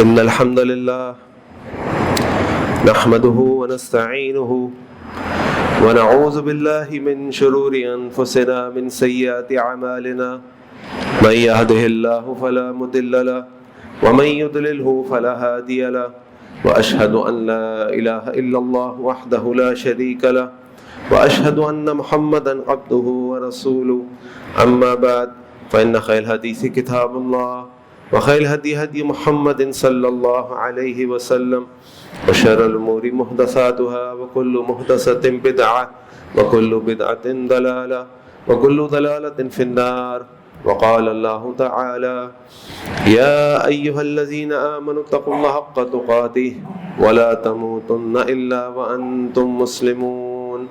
إن الحمد لله نحمده ونستعينه ونعوذ بالله من شرور أنفسنا من سيئات أعمالنا من يهده الله فلا مضل له ومن يضلله فلا هادي له وأشهد أن لا إله إلا الله وحده لا شريك له وأشهد أن محمدا عبده ورسوله أما بعد فإن خير الحديث كتاب الله وخير الهدي هدي محمد صلى الله عليه وسلم وشر الأمور محدثاتها وكل محدثة بدعة وكل بدعة ضلالة وكل ضلالة في النار. وقال الله تعالى: يا أيها الذين آمنوا اتقوا الله حق تقاته ولا تموتن إلا وأنتم مسلمون.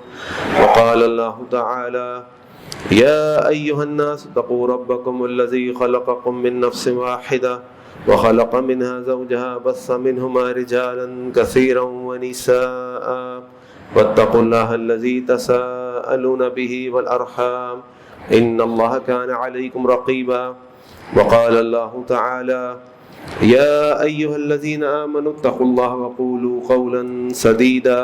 وقال الله تعالى: يا أيها الناس اتقوا ربكم الذي خلقكم من نفس واحدة وخلق منها زوجها بث منهما رجالا كثيرا ونساء واتقوا الله الذي تساءلون به والأرحام إن الله كان عليكم رقيبا. وقال الله تعالى: يا أيها الذين آمنوا اتقوا الله وقولوا قولا سديدا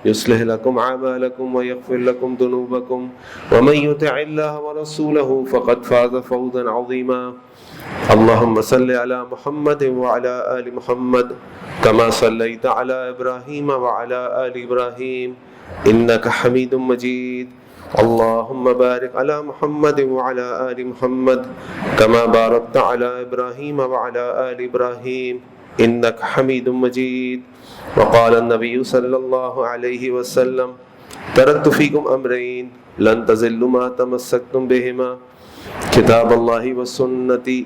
يصلح لكم أعمالكم ويغفر لكم ذنوبكم ومن يطع الله ورسوله فقد فاز فوزا عظيما. اللهم صل على محمد وعلى آل محمد كما صليت على إبراهيم وعلى آل إبراهيم إنك حميد مجيد. اللهم بارك على محمد وعلى آل محمد كما باركت على إبراهيم وعلى آل إبراهيم إنك حميد مجيد. وقال النبي صلى الله عليه وسلم: تركت فيكم أمرين لن تضلوا ما تمسكتم بهما كتاب الله وسنتي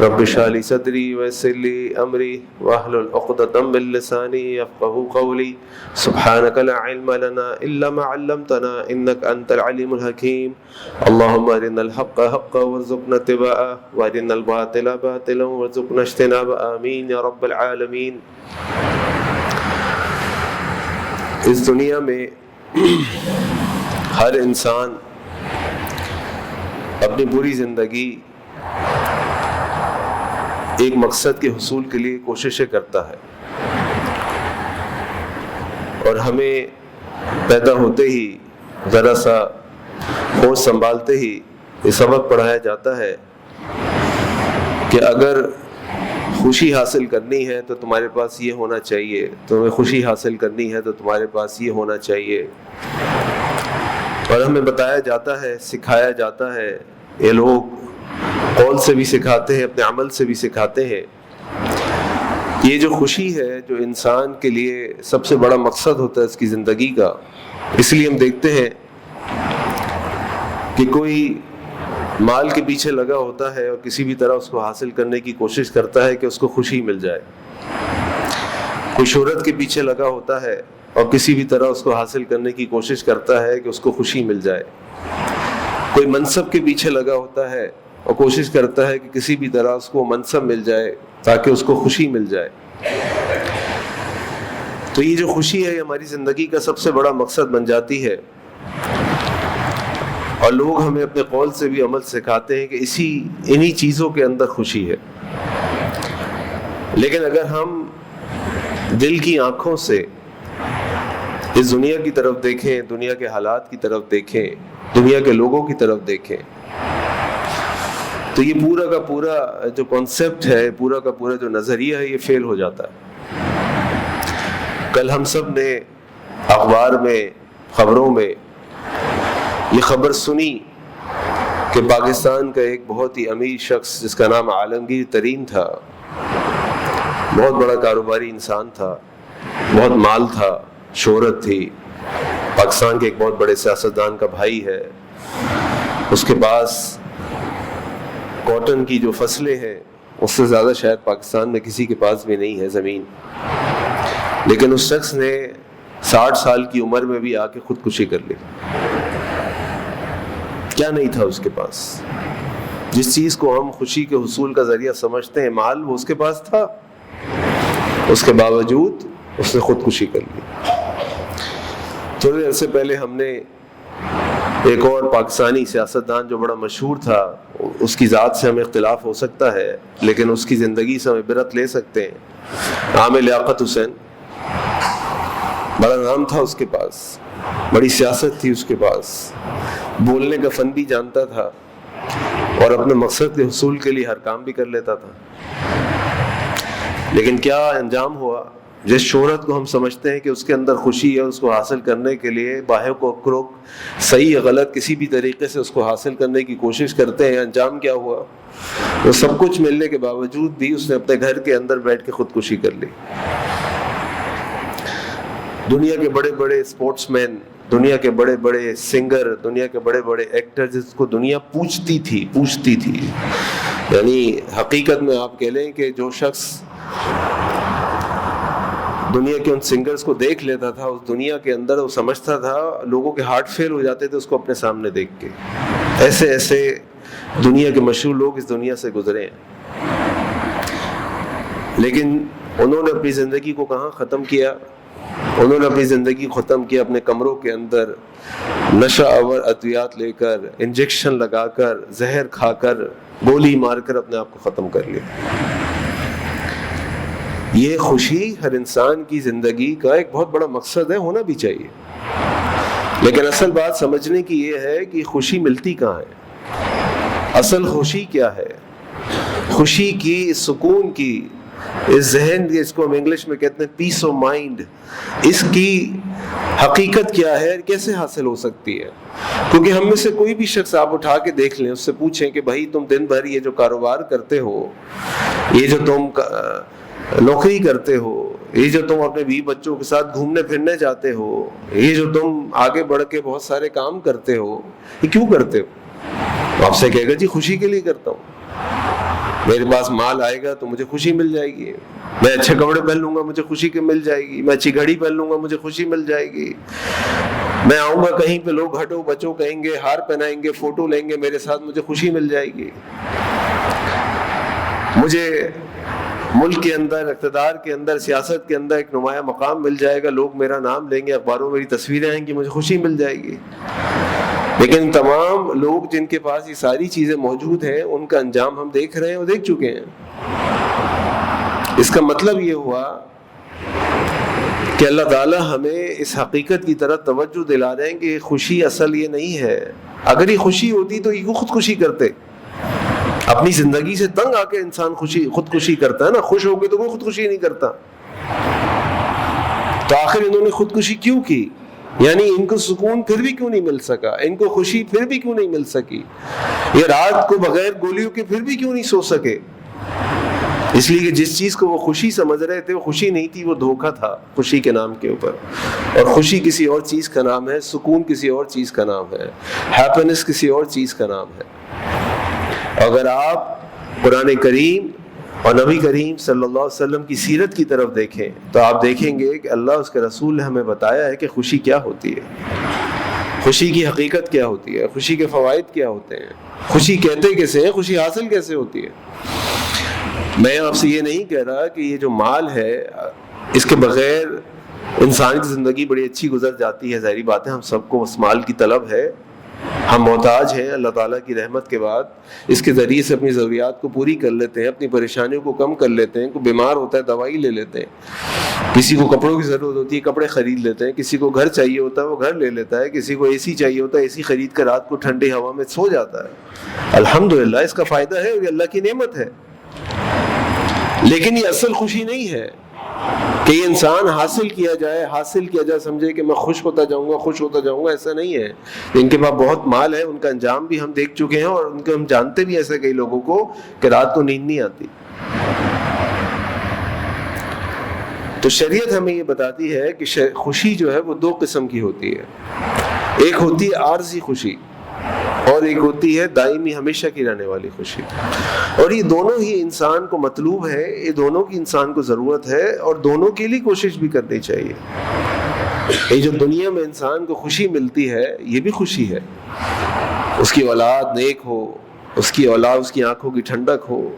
رب اشرح لي صدري ويسر لي أمري واحلل عقدة من لساني يفقهوا قولي. سبحانك لا علم لنا إلا ما علمتنا إنك أنت العليم الحكيم. اللهم أرنا الحق حقا وارزقنا اتباعه وأرنا الباطل باطلا وارزقنا اجتنابه آمين يا رب العالمين. اس دنیا میں ہر انسان اپنی پوری زندگی ایک مقصد کے حصول کے لیے کوششیں کرتا ہے، اور ہمیں پیدا ہوتے ہی ذرا سا ہوش سنبھالتے ہی یہ سبق پڑھایا جاتا ہے کہ اگر خوشی حاصل کرنی ہے تو تمہارے پاس یہ ہونا چاہیے، تمہیں خوشی حاصل کرنی ہے تو تمہارے پاس یہ ہونا چاہیے. اور ہمیں بتایا جاتا ہے، سکھایا جاتا ہے، یہ لوگ قول سے بھی سکھاتے ہیں، اپنے عمل سے بھی سکھاتے ہیں. یہ جو خوشی ہے جو انسان کے لیے سب سے بڑا مقصد ہوتا ہے اس کی زندگی کا، اس لیے ہم دیکھتے ہیں کہ کوئی مال کے پیچھے لگا ہوتا ہے اور کسی بھی طرح اس کو حاصل کرنے کی کوشش کرتا ہے کہ اس کو خوشی مل جائے. کوئی شہرت کے پیچھے لگا ہوتا ہے اور کسی بھی طرح اس کو حاصل کرنے کی کوشش کرتا ہے کہ اس کو خوشی مل جائے. کوئی منصب کے پیچھے لگا ہوتا ہے اور کوشش کرتا ہے کہ کسی بھی طرح اس کو منصب مل جائے تاکہ اس کو خوشی مل جائے. تو یہ جو خوشی ہے یہ ہماری زندگی کا سب سے بڑا مقصد بن جاتی ہے، اور لوگ ہمیں اپنے قول سے بھی عمل سکھاتے ہیں کہ انہی چیزوں کے اندر خوشی ہے. لیکن اگر ہم دل کی آنکھوں سے اس دنیا کی طرف دیکھیں، دنیا کے حالات کی طرف دیکھیں، دنیا کے لوگوں کی طرف دیکھیں، تو یہ پورا کا پورا جو کانسیپٹ ہے، پورا کا پورا جو نظریہ ہے، یہ فیل ہو جاتا ہے. کل ہم سب نے اخبار میں، خبروں میں یہ خبر سنی کہ پاکستان کا ایک بہت ہی امیر شخص جس کا نام عالمگیر ترین تھا، بہت بڑا کاروباری انسان تھا، بہت مال تھا، شہرت تھی، پاکستان کے ایک بہت بڑے سیاستدان کا بھائی ہے، اس کے پاس کاٹن کی جو فصلیں ہیں اس سے زیادہ شاید پاکستان میں کسی کے پاس بھی نہیں ہے زمین. لیکن اس شخص نے 60 سال کی عمر میں بھی آ کے خودکشی کر لی. کیا نہیں تھا اس کے پاس؟ جس چیز کو ہم خوشی کے حصول کا ذریعہ سمجھتے ہیں، مال، وہ اس کے پاس تھا، اس کے باوجود اس نے خودکشی کر لی. تھوڑے عرصے پہلے ہم نے ایک اور پاکستانی سیاستدان جو بڑا مشہور تھا، اس کی ذات سے ہمیں اختلاف ہو سکتا ہے، لیکن اس کی زندگی سے ہم عبرت لے سکتے ہیں۔ عامر لیاقت حسین، بڑا نام تھا اس کے پاس، بڑی سیاست تھی اس کے پاس، بولنے کا فن بھی جانتا تھا اور اپنے مقصد کے حصول کے لیے ہر کام بھی کر لیتا تھا، لیکن کیا انجام ہوا؟ جس شہرت کو ہم سمجھتے ہیں کہ اس کے اندر خوشی ہے، اس کو حاصل کرنے کے لیے باہر کو اکروک صحیح یا غلط کسی بھی طریقے سے اس کو حاصل کرنے کی کوشش کرتے ہیں، انجام کیا ہوا؟ وہ سب کچھ ملنے کے باوجود بھی اس نے اپنے گھر کے اندر بیٹھ کے خودکشی کر لی۔ دنیا کے بڑے بڑے اسپورٹس مین، دنیا کے بڑے بڑے سنگر، دنیا کے بڑے بڑے ایکٹر، جس کو دنیا پوچھتی تھی، یعنی حقیقت میں آپ کہہ لیں کہ جو شخص دنیا کے ان سنگرز کو دیکھ لیتا تھا، اس دنیا کے اندر وہ سمجھتا تھا لوگوں کے ہارٹ فیل ہو جاتے تھے اس کو اپنے سامنے دیکھ کے۔ ایسے دنیا کے مشہور لوگ اس دنیا سے گزرے ہیں، لیکن انہوں نے اپنی زندگی کو کہاں ختم کیا؟ انہوں نے اپنی زندگی ختم کیا اپنے کمروں کے اندر نشہ آور ادویات لے کر، انجیکشن لگا کر، زہر کھا کر، گولی مار کر اپنے آپ کو ختم کر لیا۔ یہ خوشی ہر انسان کی زندگی کا ایک بہت بڑا مقصد ہے، ہونا بھی چاہیے، لیکن اصل بات سمجھنے کی یہ ہے کہ خوشی ملتی کہاں ہے؟ اصل خوشی کیا ہے؟ خوشی کی، سکون کی، اس ذہن کی، اس کو ہم انگلش میں کہتے ہیں پیس آف مائنڈ، اس کی حقیقت کیا ہے، کیسے حاصل ہو سکتی ہے؟ کیونکہ ہم میں سے کوئی بھی شخص آپ اٹھا کے دیکھ لیں، اس سے پوچھیں کہ بھائی تم دن بھر یہ جو کاروبار کرتے ہو، یہ جو تم نوکری کرتے ہو، یہ جو تم اپنے بیوی بچوں کے ساتھ گھومنے پھرنے جاتے ہو، یہ جو تم آگے بڑھ کے بہت سارے کام کرتے ہو، یہ کیوں کرتے ہو؟ آپ سے کہے گا جی خوشی کے لیے کرتا ہوں، میرے پاس مال آئے گا تو مجھے خوشی مل جائے گی، میں اچھے کپڑے پہن لوں گا مجھے خوشی مل جائے گی، میں اچھی گھڑی پہن لوں گا مجھے خوشی مل جائے گی، میں آؤں گا کہیں پہ لوگ ہٹو بچو کہیں گے، ہار پہنائیں گے، فوٹو لیں گے میرے ساتھ، مجھے خوشی مل جائے گی، مجھے ملک کے اندر، اقتدار کے اندر، سیاست کے اندر ایک نمایاں مقام مل جائے گا، لوگ میرا نام لیں گے، اخباروں میں میری تصویریں آئیں گی، مجھے خوشی مل جائے گی۔ لیکن تمام لوگ جن کے پاس یہ ساری چیزیں موجود ہیں، ان کا انجام ہم دیکھ رہے ہیں اور دیکھ چکے ہیں۔ اس کا مطلب یہ ہوا کہ اللہ تعالیٰ ہمیں اس حقیقت کی طرف توجہ دلا رہے ہیں کہ خوشی اصل یہ نہیں ہے۔ اگر یہ خوشی ہوتی تو یہ خودکشی کرتے؟ اپنی زندگی سے تنگ آ کے انسان خودکشی کرتا ہے نا، خوش ہو کے تو کوئی خودکشی نہیں کرتا۔ تو آخر انہوں نے خودکشی کیوں کی؟ یعنی ان کو سکون پھر بھی کیوں نہیں مل سکا؟ ان کو خوشی پھر بھی کیوں نہیں مل سکی؟ یہ رات کو بغیر گولیوں کے پھر بھی کیوں نہیں سو سکے؟ اس لیے کہ جس چیز کو وہ خوشی سمجھ رہے تھے وہ خوشی نہیں تھی، وہ دھوکہ تھا خوشی کے نام کے اوپر، اور خوشی کسی اور چیز کا نام ہے، سکون کسی اور چیز کا نام ہے، ہیپینس کسی اور چیز کا نام ہے۔ اگر آپ قرآن کریم اور نبی کریم صلی اللہ علیہ وسلم کی سیرت کی طرف دیکھیں تو آپ دیکھیں گے کہ اللہ اس کے رسول نے ہمیں بتایا ہے کہ خوشی کیا ہوتی ہے، خوشی کی حقیقت کیا ہوتی ہے، خوشی کے فوائد کیا ہوتے ہیں، خوشی کہتے کیسے ہیں، خوشی حاصل کیسے ہوتی ہے۔ میں آپ سے یہ نہیں کہہ رہا کہ یہ جو مال ہے اس کے بغیر انسان کی زندگی بڑی اچھی گزر جاتی ہے، ظاہری بات ہے ہم سب کو اس مال کی طلب ہے، ہم محتاج ہیں اللہ تعالیٰ کی رحمت کے بعد، اس کے ذریعے سے اپنی ضروریات کو پوری کر لیتے ہیں، اپنی پریشانیوں کو کم کر لیتے ہیں، کوئی بیمار ہوتا ہے دوائی لے لیتے ہیں، کسی کو کپڑوں کی ضرورت ہوتی ہے کپڑے خرید لیتے ہیں، کسی کو گھر چاہیے ہوتا ہے وہ گھر لے لیتا ہے، کسی کو اے سی چاہیے ہوتا ہے اے سی خرید کر رات کو ٹھنڈی ہوا میں سو جاتا ہے۔ الحمدللہ اس کا فائدہ ہے اور یہ اللہ کی نعمت ہے، لیکن یہ اصل خوشی نہیں ہے کہ یہ انسان حاصل کیا جائے سمجھے کہ میں خوش ہوتا جاؤں گا، ایسا نہیں ہے۔ ان کے پاس بہت مال ہے، ان کا انجام بھی ہم دیکھ چکے ہیں اور ان کو ہم جانتے بھی ایسے کئی لوگوں کو کہ رات کو نیند نہیں آتی۔ تو شریعت ہمیں یہ بتاتی ہے کہ خوشی جو ہے وہ دو قسم کی ہوتی ہے، ایک ہوتی ہے عارضی خوشی اور ایک ہوتی ہے دائمی ہمیشہ کی رہنے والی خوشی، اور یہ دونوں ہی انسان کو مطلوب ہے، یہ دونوں کی انسان کو ضرورت ہے اور دونوں کے لیے کوشش بھی کرنی چاہیے۔ یہ جو دنیا میں انسان کو خوشی ملتی ہے یہ بھی خوشی ہے، اس کی اولاد نیک ہو، اس کی اولاد اس کی آنکھوں کی ٹھنڈک ہو،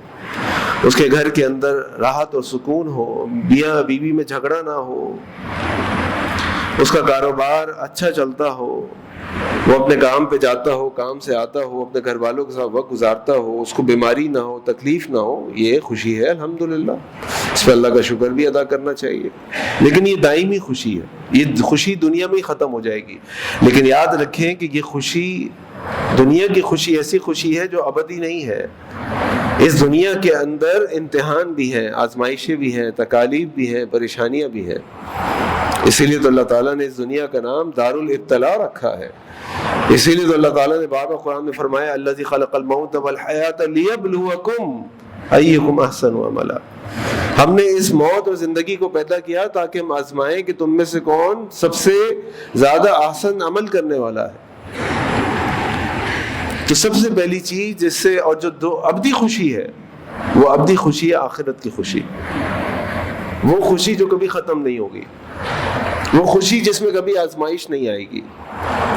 اس کے گھر کے اندر راحت اور سکون ہو، میاں بیوی میں جھگڑا نہ ہو، اس کا کاروبار اچھا چلتا ہو، وہ اپنے کام پہ جاتا ہو، کام سے آتا ہو، اپنے گھر والوں کے ساتھ وقت گزارتا ہو، اس کو بیماری نہ ہو، تکلیف نہ ہو، یہ خوشی ہے الحمدللہ، اس پہ اللہ کا شکر بھی ادا کرنا چاہیے۔ لیکن یہ دائمی خوشی ہے، یہ خوشی دنیا میں ہی ختم ہو جائے گی، لیکن یاد رکھیں کہ یہ خوشی، دنیا کی خوشی ایسی خوشی ہے جو ابدی نہیں ہے۔ اس دنیا کے اندر امتحان بھی ہیں، آزمائشیں بھی ہیں، تکالیف بھی ہیں، پریشانیاں بھی ہیں۔ اسی لیے تو اللہ تعالیٰ نے اس دنیا کا نام دار الابتلاء رکھا ہے۔ اسی لیے تو اللہ تعالیٰ نے بار بار قرآن میں فرمایا الذی خلق الموت والحیاۃ لیبلوکم ایکم احسن عملا۔ ہم نے اس موت اور زندگی کو پیدا کیا تاکہ ہم آزمائیں کہ تم میں سے کون سب سے زیادہ احسن عمل کرنے والا ہے۔ تو سب سے پہلی چیز جس سے، اور جو دو ابدی خوشی ہے، وہ ابدی خوشی ہے آخرت کی خوشی، وہ خوشی جو کبھی ختم نہیں ہوگی، وہ خوشی جس میں کبھی آزمائش نہیں آئے گی،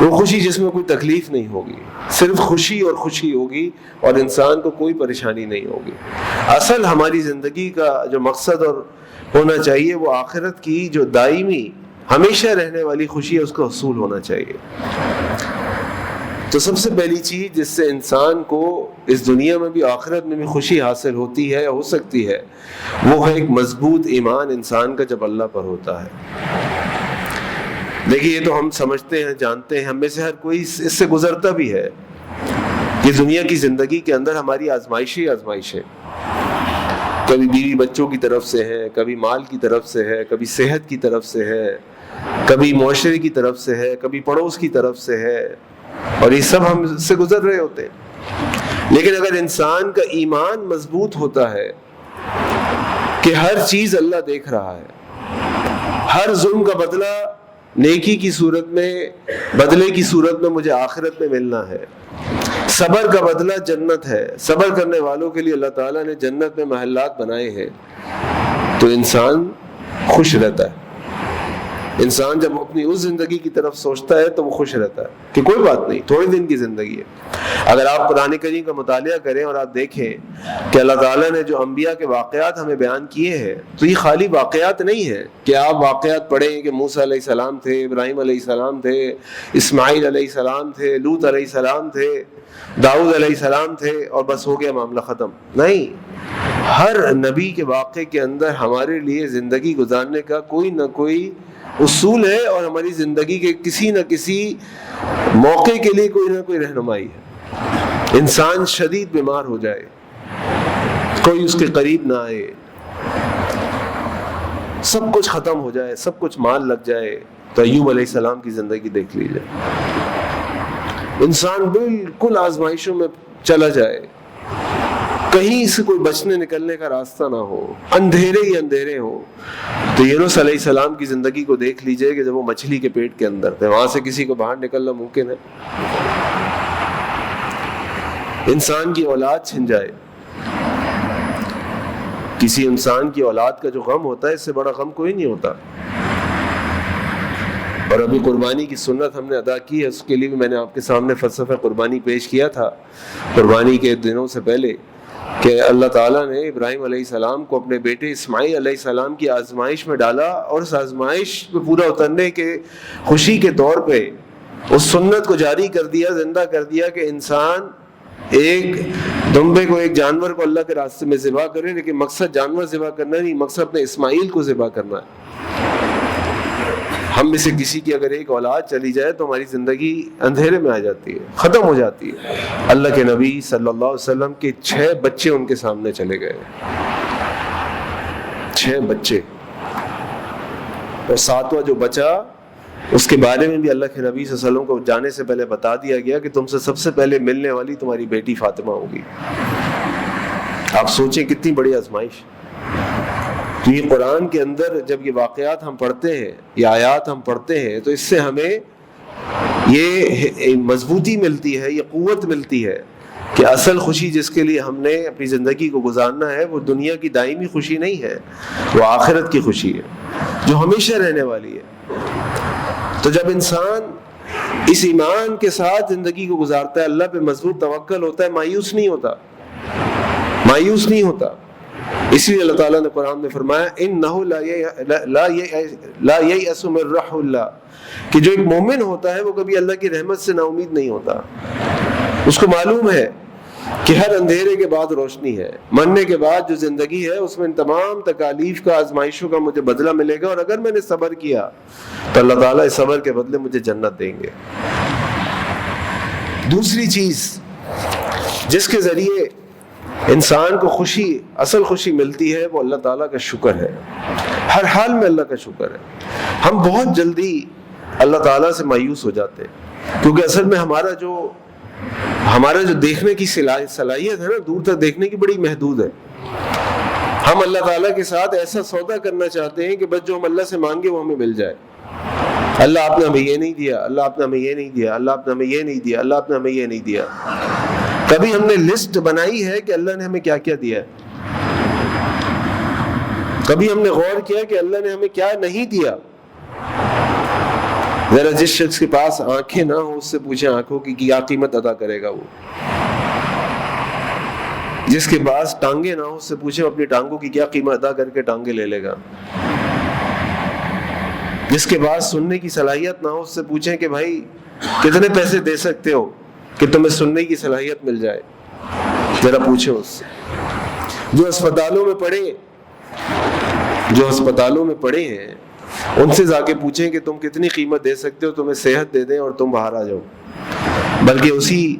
وہ خوشی جس میں کوئی تکلیف نہیں ہوگی، صرف خوشی اور خوشی ہوگی اور انسان کو کوئی پریشانی نہیں ہوگی۔ اصل ہماری زندگی کا جو مقصد اور ہونا چاہیے وہ آخرت کی جو دائمی ہمیشہ رہنے والی خوشی ہے، اس کا حصول ہونا چاہیے۔ تو سب سے پہلی چیز جس سے انسان کو اس دنیا میں بھی آخرت میں بھی خوشی حاصل ہوتی ہے، ہو سکتی ہے، وہ ہے ایک مضبوط ایمان انسان کا جب اللہ پر ہوتا ہے۔ دیکھیے یہ تو ہم سمجھتے ہیں، جانتے ہیں، ہم میں سے ہر کوئی اس سے گزرتا بھی ہے کہ دنیا کی زندگی کے اندر ہماری آزمائشیں کبھی بیوی بچوں کی طرف سے ہے، کبھی مال کی طرف سے ہے، کبھی صحت کی طرف سے ہے، کبھی معاشرے کی طرف سے ہے، کبھی پڑوس کی طرف سے ہے، اور یہ سب ہم سے گزر رہے ہوتے ہیں۔ لیکن اگر انسان کا ایمان مضبوط ہوتا ہے کہ ہر چیز اللہ دیکھ رہا ہے، ہر ظلم کا بدلہ نیکی کی صورت میں، بدلے کی صورت میں مجھے آخرت میں ملنا ہے، صبر کا بدلہ جنت ہے، صبر کرنے والوں کے لیے اللہ تعالیٰ نے جنت میں محلات بنائے ہیں، تو انسان خوش رہتا ہے۔ انسان جب اپنی اس زندگی کی طرف سوچتا ہے تو وہ خوش رہتا ہے کہ کوئی بات نہیں، تھوڑے دن کی زندگی ہے۔ اگر آپ قرآن کریم کا مطالعہ کریں اور آپ دیکھیں کہ اللہ تعالیٰ نے جو انبیاء کے واقعات ہمیں بیان کیے ہیں، تو یہ خالی واقعات نہیں ہیں کہ آپ واقعات پڑھیں کہ موسیٰ علیہ السلام تھے، ابراہیم علیہ السلام تھے، اسماعیل علیہ السلام تھے، لوط علیہ السلام تھے، داؤد علیہ السلام تھے، اور بس ہو گیا معاملہ ختم۔ نہیں، ہر نبی کے واقعے کے اندر ہمارے لیے زندگی گزارنے کا کوئی نہ کوئی اصول ہے، اور ہماری زندگی کے کسی نہ کسی موقع کے لیے کوئی نہ کوئی رہنمائی ہے۔ انسان شدید بیمار ہو جائے، کوئی اس کے قریب نہ آئے، سب کچھ ختم ہو جائے، سب کچھ مال لگ جائے، تو ایوب علیہ السلام کی زندگی دیکھ لیجیے۔ انسان بالکل آزمائشوں میں چلا جائے، کہیں سے کوئی بچنے نکلنے کا راستہ نہ ہو، اندھیرے ہی اندھیرے ہو، تو یونس علیہ السلام کی زندگی کو دیکھ لیجئے کہ جب وہ مچھلی کے پیٹ کے اندر تھے، وہاں سے کسی کو باہر نکلنا ممکن ہے؟ انسان کی اولاد چھن جائے، کسی انسان کی اولاد کا جو غم ہوتا ہے، اس سے بڑا غم کوئی نہیں ہوتا۔ اور ابھی قربانی کی سنت ہم نے ادا کی ہے، اس کے لیے بھی میں نے آپ کے سامنے فلسفہ قربانی پیش کیا تھا قربانی کے دنوں سے پہلے، کہ اللہ تعالیٰ نے ابراہیم علیہ السلام کو اپنے بیٹے اسماعیل علیہ السلام کی آزمائش میں ڈالا، اور اس آزمائش پہ پورا اترنے کے خوشی کے طور پہ اس سنت کو جاری کر دیا، زندہ کر دیا کہ انسان ایک دمبے کو، ایک جانور کو اللہ کے راستے میں ذبح کرے، لیکن مقصد جانور ذبح کرنا نہیں، مقصد اپنے اسماعیل کو ذبح کرنا ہے۔ ہم میں سے کسی کی اگر ایک اولاد چلی جائے تو ہماری زندگی اندھیرے میں آ جاتی ہے، ختم ہو جاتی ہے۔ اللہ کے نبی صلی اللہ علیہ وسلم کے 6 بچے ان کے سامنے چلے گئے، 6 بچے، اور 7واں جو بچا اس کے بارے میں بھی اللہ کے نبی صلی اللہ علیہ وسلم کو جانے سے پہلے بتا دیا گیا کہ تم سے سب سے پہلے ملنے والی تمہاری بیٹی فاطمہ ہوگی۔ آپ سوچیں کتنی بڑی آزمائش۔ تو یہ قرآن کے اندر جب یہ واقعات ہم پڑھتے ہیں، یہ آیات ہم پڑھتے ہیں، تو اس سے ہمیں یہ مضبوطی ملتی ہے، یہ قوت ملتی ہے کہ اصل خوشی جس کے لیے ہم نے اپنی زندگی کو گزارنا ہے، وہ دنیا کی دائمی خوشی نہیں ہے، وہ آخرت کی خوشی ہے جو ہمیشہ رہنے والی ہے۔ تو جب انسان اس ایمان کے ساتھ زندگی کو گزارتا ہے، اللہ پہ مضبوط توکل ہوتا ہے، مایوس نہیں ہوتا، اس لیے اللہ تعالیٰ نے قرآن میں فرمایا انہ لا ییأس من روح اللہ، کہ جو ایک مومن ہوتا ہے وہ کبھی اللہ کی رحمت سے نا امید نہیں ہوتا. اس کو معلوم ہے کہ ہر اندھیرے کے بعد روشنی ہے، مرنے کے بعد جو زندگی ہے اس میں ان تمام تکالیف کا، آزمائشوں کا مجھے بدلہ ملے گا، اور اگر میں نے صبر کیا تو اللہ تعالیٰ اس صبر کے بدلے مجھے جنت دیں گے. دوسری چیز جس کے ذریعے انسان کو خوشی، اصل خوشی ملتی ہے، وہ اللہ تعالیٰ کا شکر ہے. ہر حال میں اللہ کا شکر ہے. ہم بہت جلدی اللہ تعالیٰ سے مایوس ہو جاتے ہیں، کیونکہ اصل میں ہمارا جو دیکھنے کی صلاحیت ہے نا، دور تک دیکھنے کی بڑی محدود ہے. ہم اللہ تعالیٰ کے ساتھ ایسا سودا کرنا چاہتے ہیں کہ بس جو ہم اللہ سے مانگے وہ ہمیں مل جائے. اللہ آپ نے ہمیں یہ نہیں دیا، اللہ آپ نے ہمیں یہ نہیں دیا، اللہ آپ نے ہمیں یہ نہیں دیا، اللہ آپ نے ہمیں یہ نہیں دیا. کبھی ہم نے لسٹ بنائی ہے کہ اللہ نے ہمیں کیا کیا دیا ہے؟ کبھی ہم نے غور کیا کہ اللہ نے ہمیں کیا نہیں دیا؟ ذرا جس شخص کے پاس آنکھیں نہ ہو اس سے پوچھیں آنکھوں کی کیا قیمت ادا کرے گا وہ. جس کے پاس ٹانگیں نہ ہو اس سے پوچھیں اپنی ٹانگوں کی کیا قیمت ادا کر کے ٹانگیں لے لے گا. جس کے پاس سننے کی صلاحیت نہ ہو اس سے پوچھیں کہ بھائی کتنے پیسے دے سکتے ہو کہ تمہیں سننے کی صلاحیت مل جائے. ذرا پوچھیں اس سے. جو ہسپتالوں میں پڑے ہیں ان سے جا کے پوچھیں کہ تم کتنی قیمت دے سکتے ہو تمہیں صحت دے دیں اور تم باہر آ جاؤ. بلکہ اسی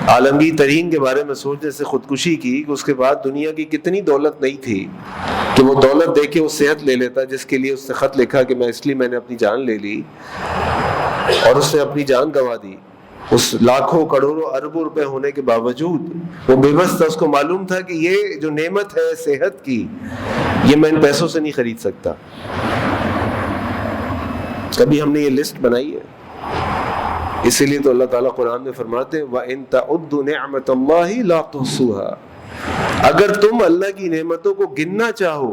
عالمگیر ترین کے بارے میں سوچنے سے خودکشی کی کہ اس کے بعد دنیا کی کتنی دولت نہیں تھی کہ وہ دولت دے کے وہ صحت لے لیتا، جس کے لیے اس نے خط لکھا کہ میں نے اپنی جان لے لی، اور اس نے اپنی جان گنوا دی. اس لاکھوں کروڑوں اربوں روپے ہونے کے باوجود وہ بے بس تھا. اس کو معلوم تھا کہ یہ جو نعمت ہے صحت کی، یہ میں ان پیسوں سے نہیں خرید سکتا. کبھی ہم نے یہ لسٹ بنائی ہے؟ اسی لیے تو اللہ تعالیٰ قرآن میں فرماتے ہیں وَإِن تَعُدُّوا نِعْمَةَ اللَّهِ لَا تُحْصُوهَا. اگر تم اللہ کی نعمتوں کو گننا چاہو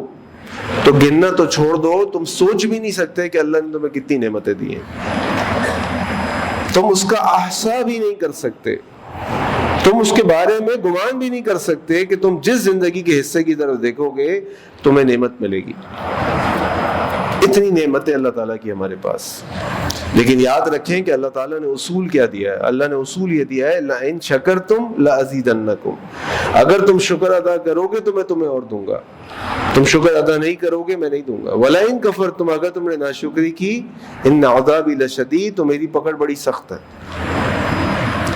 تو گننا تو چھوڑ دو، تم سوچ بھی نہیں سکتے کہ اللہ نے تمہیں کتنی نعمتیں دی ہیں. تم اس کا احصاء بھی نہیں کر سکتے، تم اس کے بارے میں گمان بھی نہیں کر سکتے کہ تم جس زندگی کے حصے کی طرف دیکھو گے تمہیں نعمت ملے گی. اتنی نعمتیں اللہ تعالیٰ کی ہمارے پاس. لیکن یاد رکھیں کہ اللہ تعالیٰ نے اصول کیا دیا ہے. اللہ نے اصول یہ دیا ہے لَإِن شَكَرْتُمْ لَأَزِيدَنَّكُمْ. اگر تم شکر ادا کرو گے تو میں تمہیں اور دوں گا، تم شکر ادا نہیں کرو گے میں نہیں دوں گا. وَلَئِن كَفَرْتُمْ. اگر تم نے ناشکری کی إِنَّ عَذَابِي لَشَدِيدٌ. تو میری پکڑ بڑی سخت ہے،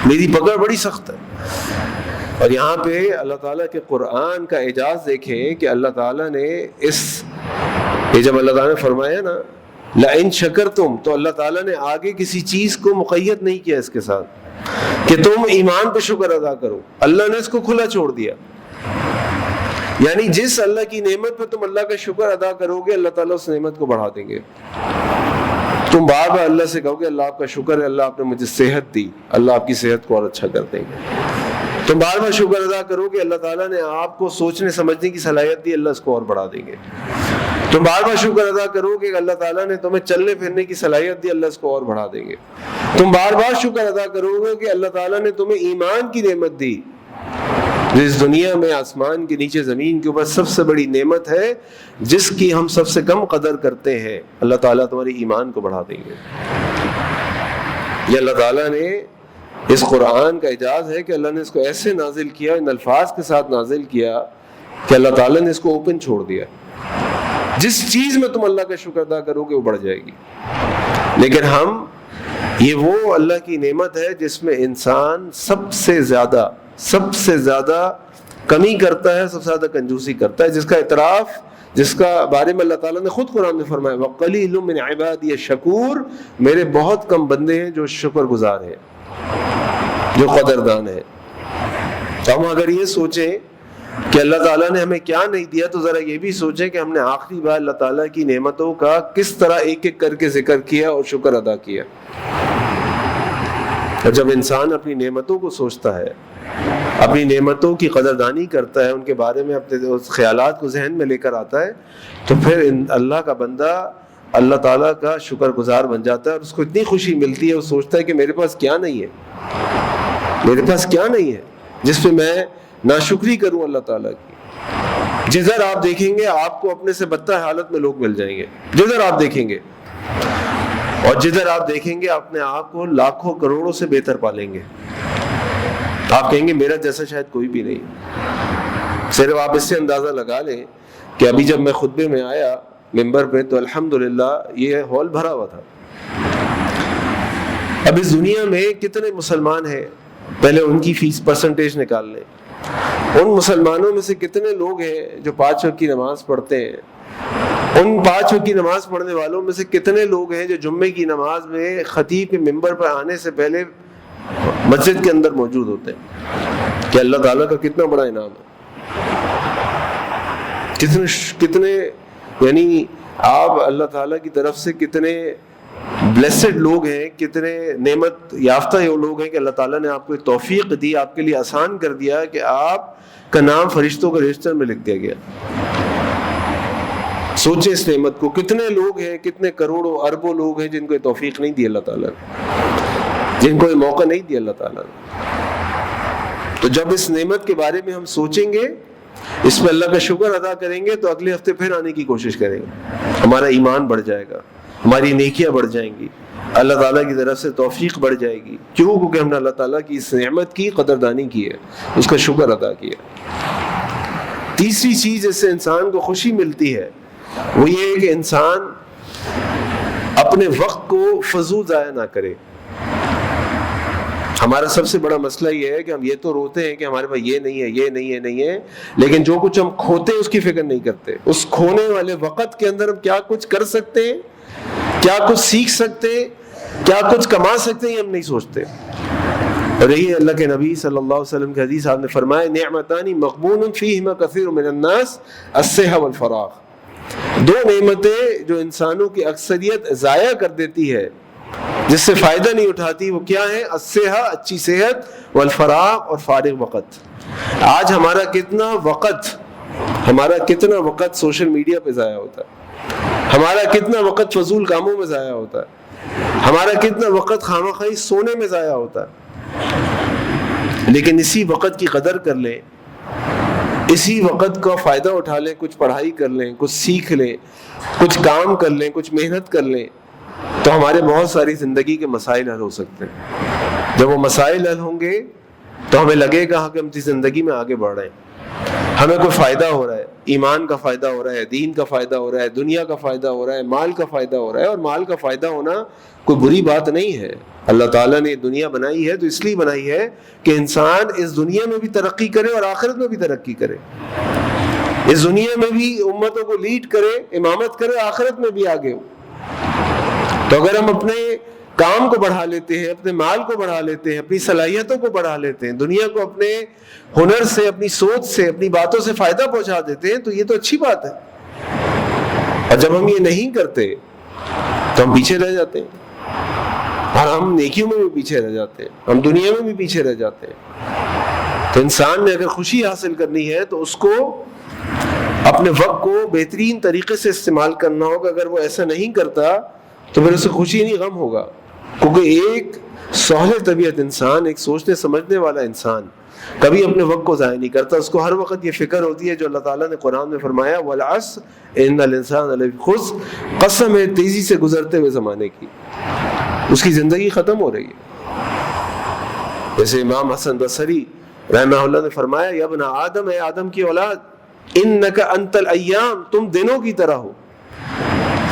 میری پکڑ بڑی سخت ہے. اور یہاں پہ اللہ تعالیٰ کے قرآن کا اعجاز دیکھیں کہ اللہ تعالیٰ نے یہ جب اللہ تعالیٰ نے فرمایا نا لَإِن شَكَرْتُمْ، تو اللہ تعالیٰ نے آگے کسی چیز کو مقید نہیں کیا اس کے ساتھ کہ تم ایمان پہ شکر ادا کرو. اللہ نے اس کو کھلا چھوڑ دیا. یعنی جس اللہ کی نعمت پہ تم اللہ کا شکر ادا کرو گے اللہ تعالیٰ اس نعمت کو بڑھا دیں گے. تم بار بار اللہ سے کہو گے اللہ آپ کا شکر ہے، اللہ آپ نے مجھے صحت دی، اللہ آپ کی صحت کو اور اچھا کر دیں گے. تم بار بار شکر ادا کرو گے اللہ تعالیٰ نے آپ کو سوچنے سمجھنے کی صلاحیت دی، اللہ اس کو اور بڑھا دیں گے. تم بار بار شکر ادا کرو گے کہ اللہ تعالیٰ نے تمہیں چلنے پھرنے کی صلاحیت دی، اللہ اس کو اور بڑھا دیں گے. تم بار بار شکر ادا کرو گے کہ اللہ تعالیٰ نے تمہیں ایمان کی نعمت دی، جس دنیا میں آسمان کے نیچے زمین کے اوپر سب سے بڑی نعمت ہے جس کی ہم سب سے کم قدر کرتے ہیں، اللہ تعالیٰ تمہاری ایمان کو بڑھا دیں گے. یہ اللہ تعالیٰ نے اس قرآن کا اعجاز ہے کہ اللہ نے اس کو ایسے نازل کیا، ان الفاظ کے ساتھ نازل کیا کہ اللہ تعالیٰ نے اس کو اوپن چھوڑ دیا. جس چیز میں تم اللہ کا شکر ادا کرو گے وہ بڑھ جائے گی. لیکن یہ وہ اللہ کی نعمت ہے جس میں انسان سب سے زیادہ کمی کرتا ہے، سب سے زیادہ کنجوسی کرتا ہے، جس کا اعتراف، جس کا بارے میں اللہ تعالیٰ نے خود قرآن میں فرمایا وَقَلِيلٌ مِّنْ عِبَادِيَ الشَّكُورُ. میرے بہت کم بندے ہیں جو شکر گزار ہیں، جو قدردان ہیں. تو ہم اگر یہ سوچیں کہ اللہ تعالیٰ نے ہمیں کیا نہیں دیا تو ذرا یہ بھی سوچیں کہ ہم نے آخری بار اللہ تعالیٰ کی نعمتوں کا کس طرح ایک ایک کر کے ذکر کیا اور شکر ادا کیا. اور جب انسان اپنی نعمتوں کو سوچتا ہے، اپنی نعمتوں کی قدردانی کرتا ہے، ان کے بارے میں اپنے خیالات کو ذہن میں لے کر آتا ہے، تو پھر اللہ کا بندہ اللہ تعالیٰ کا شکر گزار بن جاتا ہے. اور اس کو اتنی خوشی ملتی ہے، وہ سوچتا ہے کہ میرے پاس کیا نہیں ہے، میرے پاس کیا نہیں ہے جس پہ میں ناشکری کروں اللہ تعالیٰ کی. جدھر آپ دیکھیں گے آپ کو اپنے سے بدتر حالت میں لوگ مل جائیں گے، جدھر آپ دیکھیں گے، اور جدھر آپ دیکھیں گے اپنے آپ کو لاکھوں کروڑوں سے بہتر پالیں گے. آپ کہیں گے میرا جیسا شاید کوئی بھی نہیں. صرف آپ اس سے اندازہ لگا لیں کہ ابھی جب میں خطبے میں آیا ممبر پہ تو الحمدللہ یہ ہال بھرا ہوا تھا. اب اس دنیا میں کتنے مسلمان ہیں، پہلے ان کی فیس پرسنٹیج نکال لیں. ان مسلمانوں میں سے کتنے لوگ ہیں جو 5 وقت کی نماز پڑھتے ہیں؟ ان 5 وقت کی نماز پڑھنے والوں میں سے کتنے لوگ ہیں جو جمعے کی نماز میں خطیب کے ممبر پر آنے سے پہلے مسجد کے اندر موجود ہوتے ہیں؟ کہ اللہ تعالیٰ کا کتنا بڑا انعام ہے. کتنے یعنی آپ اللہ تعالیٰ کی طرف سے کتنے بلیسڈ لوگ ہیں، کتنے نعمت یافتہ لوگ ہیں کہ اللہ تعالیٰ نے آپ کو توفیق دی، آپ کے لیے آسان کر دیا کہ آپ کا نام فرشتوں کے رجسٹر میں لکھ دیا گیا. سوچیں اس نعمت کو. کتنے لوگ ہیں، کتنے کروڑوں اربوں لوگ ہیں جن کو یہ توفیق نہیں دی اللہ تعالیٰ نے، جن کو یہ موقع نہیں دیا اللہ تعالیٰ نے. تو جب اس نعمت کے بارے میں ہم سوچیں گے، اس پہ اللہ کا شکر ادا کریں گے، تو اگلے ہفتے پھر آنے کی کوشش کریں گے. ہمارا ایمان بڑھ جائے گا، ہماری نیکیاں بڑھ جائیں گی، اللہ تعالیٰ کی طرف سے توفیق بڑھ جائے گی. کیوں؟ کیونکہ ہم نے اللہ تعالیٰ کی اس نعمت کی قدردانی کی ہے، اس کا شکر ادا کیا. تیسری چیز جس سے انسان کو خوشی ملتی ہے وہ یہ ہے کہ انسان اپنے وقت کو فضول ضائع نہ کرے. ہمارا سب سے بڑا مسئلہ یہ ہے کہ ہم یہ تو روتے ہیں کہ ہمارے پاس یہ نہیں ہے، یہ نہیں ہے، نہیں ہے، لیکن جو کچھ ہم کھوتے ہیں اس کی فکر نہیں کرتے. اس کھونے والے وقت کے اندر ہم کیا کچھ کر سکتے ہیں، کیا کچھ سیکھ سکتے ہیں، کیا کچھ کما سکتے ہیں، یہ ہم نہیں سوچتے. اور یہی اللہ کے نبی صلی اللہ علیہ وسلم کی حدیث آپ نے فرمایا نعمتان مغبون فیہما کثیر من الناس الصحہ والفراغ. 2 نعمتیں جو انسانوں کی اکثریت ضائع کر دیتی ہے، جس سے فائدہ نہیں اٹھاتی، وہ کیا ہے؟ الصحہ، اچھی صحت، والفراغ، اور فارغ وقت. آج ہمارا کتنا وقت سوشل میڈیا پہ ضائع ہوتا ہے، ہمارا کتنا وقت فضول کاموں میں ضائع ہوتا ہے، ہمارا کتنا وقت خواہ سونے میں ضائع ہوتا ہے. لیکن اسی وقت کی قدر کر لیں، اسی وقت کا فائدہ اٹھا لیں، کچھ پڑھائی کر لیں، کچھ سیکھ لیں، کچھ کام کر لیں، کچھ محنت کر لیں، تو ہمارے بہت ساری زندگی کے مسائل حل ہو سکتے ہیں. جب وہ مسائل حل ہوں گے تو ہمیں لگے گا کہ ہم اپنی زندگی میں آگے بڑھ رہے ہیں، ہمیں کوئی فائدہ ہو رہا ہے، ایمان کا فائدہ ہو رہا ہے، دین کا فائدہ ہو رہا ہے، دنیا کا فائدہ ہو رہا ہے، مال کا فائدہ ہو رہا ہے. اور مال کا فائدہ ہونا کوئی بری بات نہیں ہے. اللہ تعالیٰ نے دنیا بنائی ہے تو اس لیے بنائی ہے کہ انسان اس دنیا میں بھی ترقی کرے اور آخرت میں بھی ترقی کرے. اس دنیا میں بھی امتوں کو لیڈ کرے، امامت کرے، آخرت میں بھی آگے ہو. تو اگر ہم اپنے کام کو بڑھا لیتے ہیں، اپنے مال کو بڑھا لیتے ہیں، اپنی صلاحیتوں کو بڑھا لیتے ہیں، دنیا کو اپنے ہنر سے، اپنی سوچ سے، اپنی باتوں سے فائدہ پہنچا دیتے ہیں، تو یہ تو اچھی بات ہے. اور جب ہم یہ نہیں کرتے تو ہم پیچھے رہ جاتے ہیں، اور ہم نیکیوں میں بھی پیچھے رہ جاتے ہیں، ہم دنیا میں بھی پیچھے رہ جاتے ہیں. تو انسان نے اگر خوشی حاصل کرنی ہے تو اس کو اپنے وقت کو بہترین طریقے سے استعمال کرنا ہوگا. اگر وہ ایسا نہیں کرتا تو پھر اسے خوشی نہیں، غم ہوگا. کیونکہ ایک سہل طبیعت انسان، ایک سوچنے سمجھنے والا انسان کبھی اپنے وقت کو ضائع نہیں کرتا. اس کو ہر وقت یہ فکر ہوتی ہے جو اللہ تعالیٰ نے قرآن میں فرمایا والعصر ان الانسان لفی خسر، قسم ہے تیزی سے گزرتے ہوئے زمانے کی. اس کی زندگی ختم ہو رہی ہے. جیسے امام حسن بصری رحمہ اللہ نے فرمایا یا ابن آدم، اے آدم کی اولاد، انک انت الایام، تم دنوں کی طرح ہو.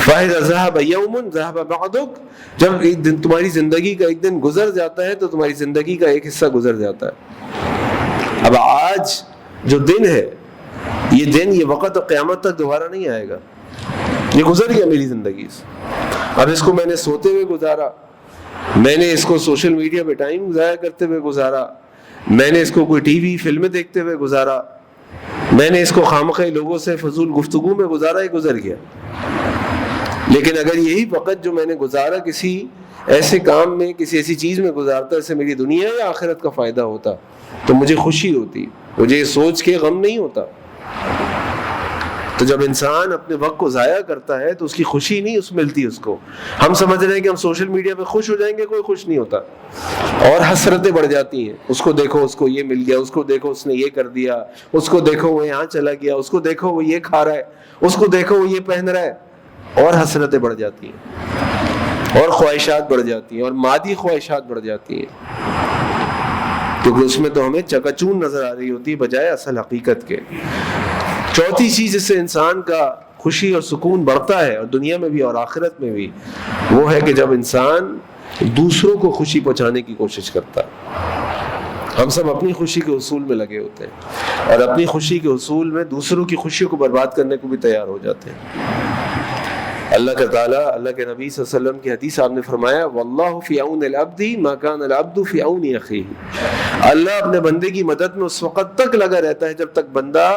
فاذا ذهب یوم ذهب بعدک، جب ایک دن تمہاری زندگی کا ایک دن گزر جاتا ہے تو تمہاری زندگی کا ایک حصہ گزر جاتا ہے. اب آج جو دن ہے، یہ دن، یہ وقت قیامت تک دوبارہ نہیں آئے گا. یہ گزر گیا میری زندگی سے. اب اس کو میں نے سوتے ہوئے گزارا، میں نے اس کو سوشل میڈیا پہ ٹائم ضائع کرتے ہوئے گزارا، میں نے اس کو کوئی ٹی وی فلمیں دیکھتے ہوئے گزارا، میں نے اس کو خامخواہ لوگوں سے فضول گفتگو میں گزارا. یہ گزر گیا. لیکن اگر یہی وقت جو میں نے گزارا کسی ایسے کام میں، کسی ایسی چیز میں گزارتا جس سے میری دنیا یا آخرت کا فائدہ ہوتا تو مجھے خوشی ہوتی، مجھے سوچ کے غم نہیں ہوتا. تو جب انسان اپنے وقت کو ضائع کرتا ہے تو اس کی خوشی نہیں اس ملتی اس کو. ہم سمجھ رہے ہیں کہ ہم سوشل میڈیا پہ خوش ہو جائیں گے, کوئی خوش نہیں ہوتا, اور حسرتیں بڑھ جاتی ہیں. اس کو دیکھو اس کو یہ مل گیا, اس کو دیکھو اس نے یہ کر دیا, اس کو دیکھو وہ یہاں چلا گیا, اس کو دیکھو وہ یہ کھا رہا ہے, اس کو دیکھو وہ یہ پہن رہا ہے, اور حسرتیں بڑھ جاتی ہیں, اور خواہشات بڑھ جاتی ہیں, اور مادی خواہشات بڑھ جاتی ہیں, کیونکہ اس میں تو ہمیں چکاچون نظر آ رہی ہوتی ہے بجائے اصل حقیقت کے. چوتھی چیز جس سے انسان کا خوشی اور سکون بڑھتا ہے, اور دنیا میں بھی اور آخرت میں بھی, وہ ہے کہ جب انسان دوسروں کو خوشی پہنچانے کی کوشش کرتا ہے. ہم سب اپنی خوشی کے حصول میں لگے ہوتے ہیں, اور اپنی خوشی کے حصول میں دوسروں کی خوشیوں کو برباد کرنے کو بھی تیار ہو جاتے ہیں. اللہ کا تعالیٰ, اللہ کے نبی صلی اللہ علیہ وسلم کی حدیث آپ نے فرمایا, واللہ فی عون العبد ما کان العبد فی عون اخیہ. اللہ اپنے بندے کی مدد میں اس وقت تک لگا رہتا ہے جب تک بندہ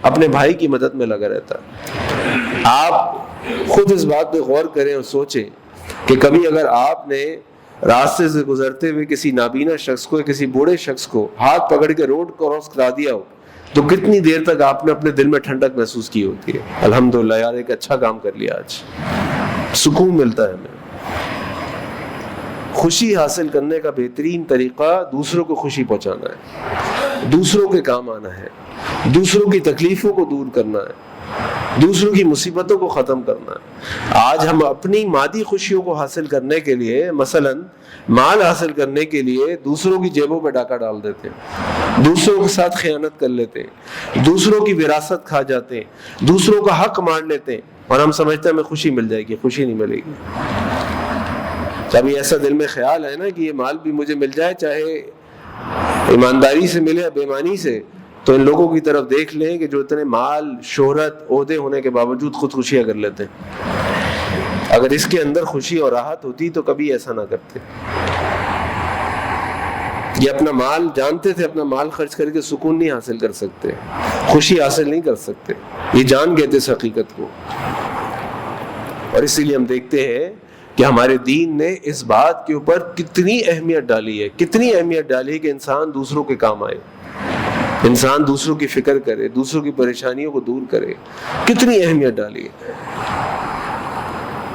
اپنے بھائی کی مدد میں لگا رہتا ہے. آپ خود اس بات پہ غور کریں اور سوچیں کہ کبھی اگر آپ نے راستے سے گزرتے ہوئے کسی نابینا شخص کو, کسی بوڑھے شخص کو ہاتھ پکڑ کے روڈ کراس کرا دیا ہو, تو کتنی دیر تک آپ نے اپنے دل میں ٹھنڈک محسوس کی ہوتی ہے. الحمدللہ یار ایک اچھا کام کر لیا, آج سکون ملتا ہے ہمیں. خوشی حاصل کرنے کا بہترین طریقہ دوسروں کو خوشی پہنچانا ہے, دوسروں کے کام آنا ہے, دوسروں کی تکلیفوں کو دور کرنا ہے, دوسروں کی مصیبتوں کو ختم کرنا ہے. آج ہم اپنی مادی خوشیوں کو حاصل کرنے کے لیے, مثلاً مال حاصل کرنے کے لیے, دوسروں کی جیبوں پہ ڈاکہ ڈال دیتے ہیں, دوسروں کے ساتھ خیانت کر لیتے ہیں, دوسروں کی وراثت کھا جاتے ہیں, دوسروں کا حق مار لیتے ہیں, اور ہم سمجھتے ہیں ہمیں خوشی مل جائے گی. خوشی نہیں ملے گی. جب یہ ایسا دل میں خیال ہے نا کہ یہ مال بھی مجھے مل جائے, چاہے ایمانداری سے ملے یا بے ایمانی سے, تو ان لوگوں کی طرف دیکھ لیں کہ جو اتنے مال, شہرت, عہدے ہونے کے باوجود خودکشیاں کر لیتے ہیں. اگر اس کے اندر خوشی اور راحت ہوتی تو کبھی ایسا نہ کرتے. یہ اپنا مال جانتے تھے, اپنا مال خرچ کر کے سکون نہیں حاصل کر سکتے, خوشی حاصل نہیں کر سکتے. یہ جان گئے تھے اس حقیقت کو. اور اسی لیے ہم دیکھتے ہیں کہ ہمارے دین نے اس بات کے اوپر کتنی اہمیت ڈالی ہے, کتنی اہمیت ڈالی ہے کہ انسان دوسروں کے کام آئے, انسان دوسروں کی فکر کرے, دوسروں کی پریشانیوں کو دور کرے. کتنی اہمیت ڈالی ہے.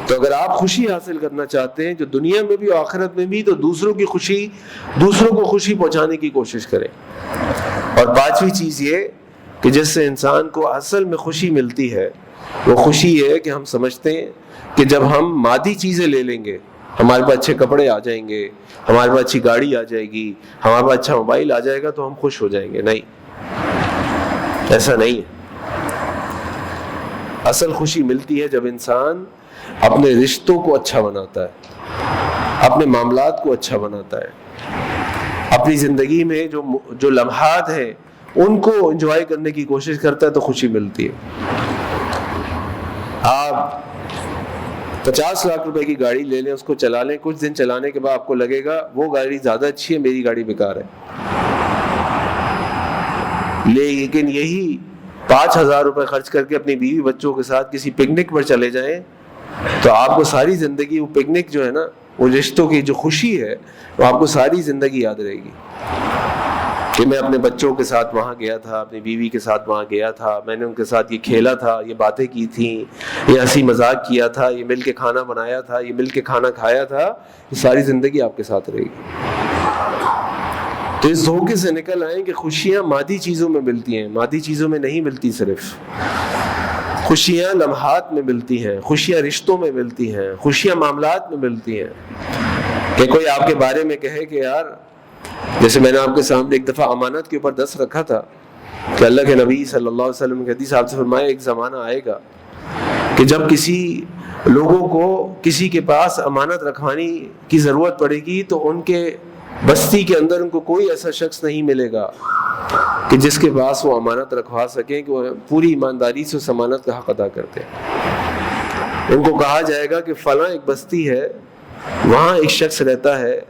تو اگر آپ خوشی حاصل کرنا چاہتے ہیں جو دنیا میں بھی اور آخرت میں بھی, تو دوسروں کی خوشی, دوسروں کو خوشی پہنچانے کی کوشش کریں. اور پانچویں چیز یہ کہ جس سے انسان کو اصل میں خوشی ملتی ہے, وہ خوشی یہ ہے کہ ہم سمجھتے ہیں کہ جب ہم مادی چیزیں لے لیں گے, ہمارے پاس اچھے کپڑے آ جائیں گے, ہمارے پاس اچھی گاڑی آ جائے گی, ہمارے پاس اچھا موبائل آ جائے گا, تو ہم خوش ہو جائیں گے. نہیں, ایسا نہیں ہے. اصل خوشی ملتی ہے جب انسان اپنے رشتوں کو اچھا بناتا ہے, اپنے معاملات کو اچھا بناتا ہے, اپنی زندگی میں جو لمحات ہیں ان کو انجوائے کرنے کی کوشش کرتا ہے, تو خوشی ملتی ہے. آپ 50 لاکھ روپے کی گاڑی لے لیں, اس کو چلا لیں, کچھ دن چلانے کے بعد آپ کو لگے گا وہ گاڑی زیادہ اچھی ہے, میری گاڑی بیکار ہے. لیکن یہی 5,000 روپے خرچ کر کے اپنی بیوی بچوں کے ساتھ کسی پکنک پر چلے جائیں, تو آپ کو ساری زندگی وہ پکنک جو ہے نا, وہ رشتوں کی جو خوشی ہے, وہ آپ کو ساری زندگی یاد رہے گی کہ میں اپنے بچوں کے ساتھ وہاں گیا تھا, اپنی بیوی کے ساتھ وہاں گیا تھا, میں نے ان کے ساتھ یہ کھیلا تھا, یہ باتیں کی تھیں, یہ ہنسی مذاق کیا تھا, یہ مل کے کھانا بنایا تھا, یہ مل کے کھانا کھایا تھا. یہ ساری زندگی آپ کے ساتھ رہے گی. تو اس دھوکے سے نکل آئیں کہ خوشیاں مادی چیزوں میں ملتی ہیں, مادی چیزوں میں نہیں ملتی. صرف خوشیاں لمحات میں ملتی ہیں, خوشیاں رشتوں میں ملتی ہیں, خوشیاں معاملات میں ملتی ہیں. کہ کوئی آپ کے بارے میں کہے کہ یار, جیسے میں نے آپ کے سامنے ایک دفعہ امانت کے اوپر دست رکھا تھا کہ اللہ کے نبی صلی اللہ علیہ وسلم کی حدیث آپ سے فرمایا, ایک زمانہ آئے گا کہ جب کسی لوگوں کو کسی کے پاس امانت رکھوانے کی ضرورت پڑے گی, تو ان کے بستی کے اندر ان کو کوئی ایسا شخص نہیں ملے گا کہ جس کے پاس وہ امانت رکھوا سکیں, کہ وہ پوری ایمانداری سے اس امانت کا حق ادا کرتے ہیں. ان کو کہا جائے گا کہ فلاں ایک بستی ہے, وہاں ایک شخص رہتا ہے,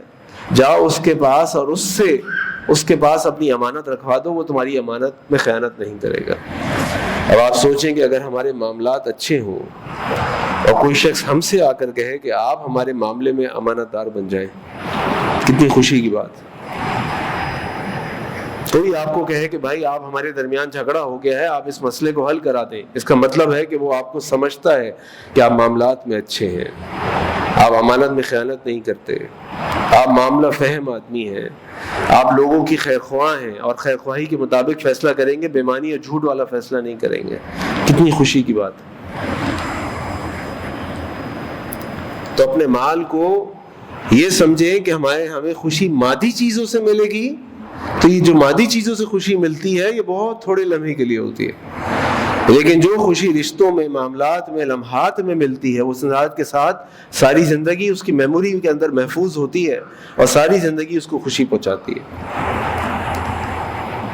جاؤ اس کے پاس اور اس کے پاس اپنی امانت رکھوا دو, وہ تمہاری امانت میں خیانت نہیں کرے گا. اب آپ سوچیں کہ اگر ہمارے معاملات اچھے ہوں اور کوئی شخص ہم سے آ کر کہے کہ آپ ہمارے معاملے میں امانت دار بن جائیں, کتنی خوشی کی بات. کوئی آپ کو کہے کہ بھائی آپ ہمارے درمیان جھگڑا ہو گیا ہے، آپ اس مسئلے کو حل کرا دیں، اس کا مطلب ہے کہ وہ آپ کو سمجھتا ہے کہ آپ معاملات میں اچھے ہیں، آپ امانت میں خیانت نہیں کرتے، آپ معاملہ فہم آدمی ہیں، آپ لوگوں کی خیر خواہ ہیں اور خیر خواہی کے مطابق فیصلہ کریں گے، بے معنی اور جھوٹ والا فیصلہ نہیں کریں گے۔ کتنی خوشی کی بات ہے۔ تو اپنے مال کو یہ سمجھیں کہ ہمیں خوشی مادی چیزوں سے ملے گی، تو یہ جو مادی چیزوں سے خوشی ملتی ہے یہ بہت تھوڑے لمحے کے لیے ہوتی ہے، لیکن جو خوشی رشتوں میں، معاملات میں، لمحات میں ملتی ہے، اس ذات کے ساتھ ساری زندگی اس کی میموری کے اندر محفوظ ہوتی ہے اور ساری زندگی اس کو خوشی پہنچاتی ہے۔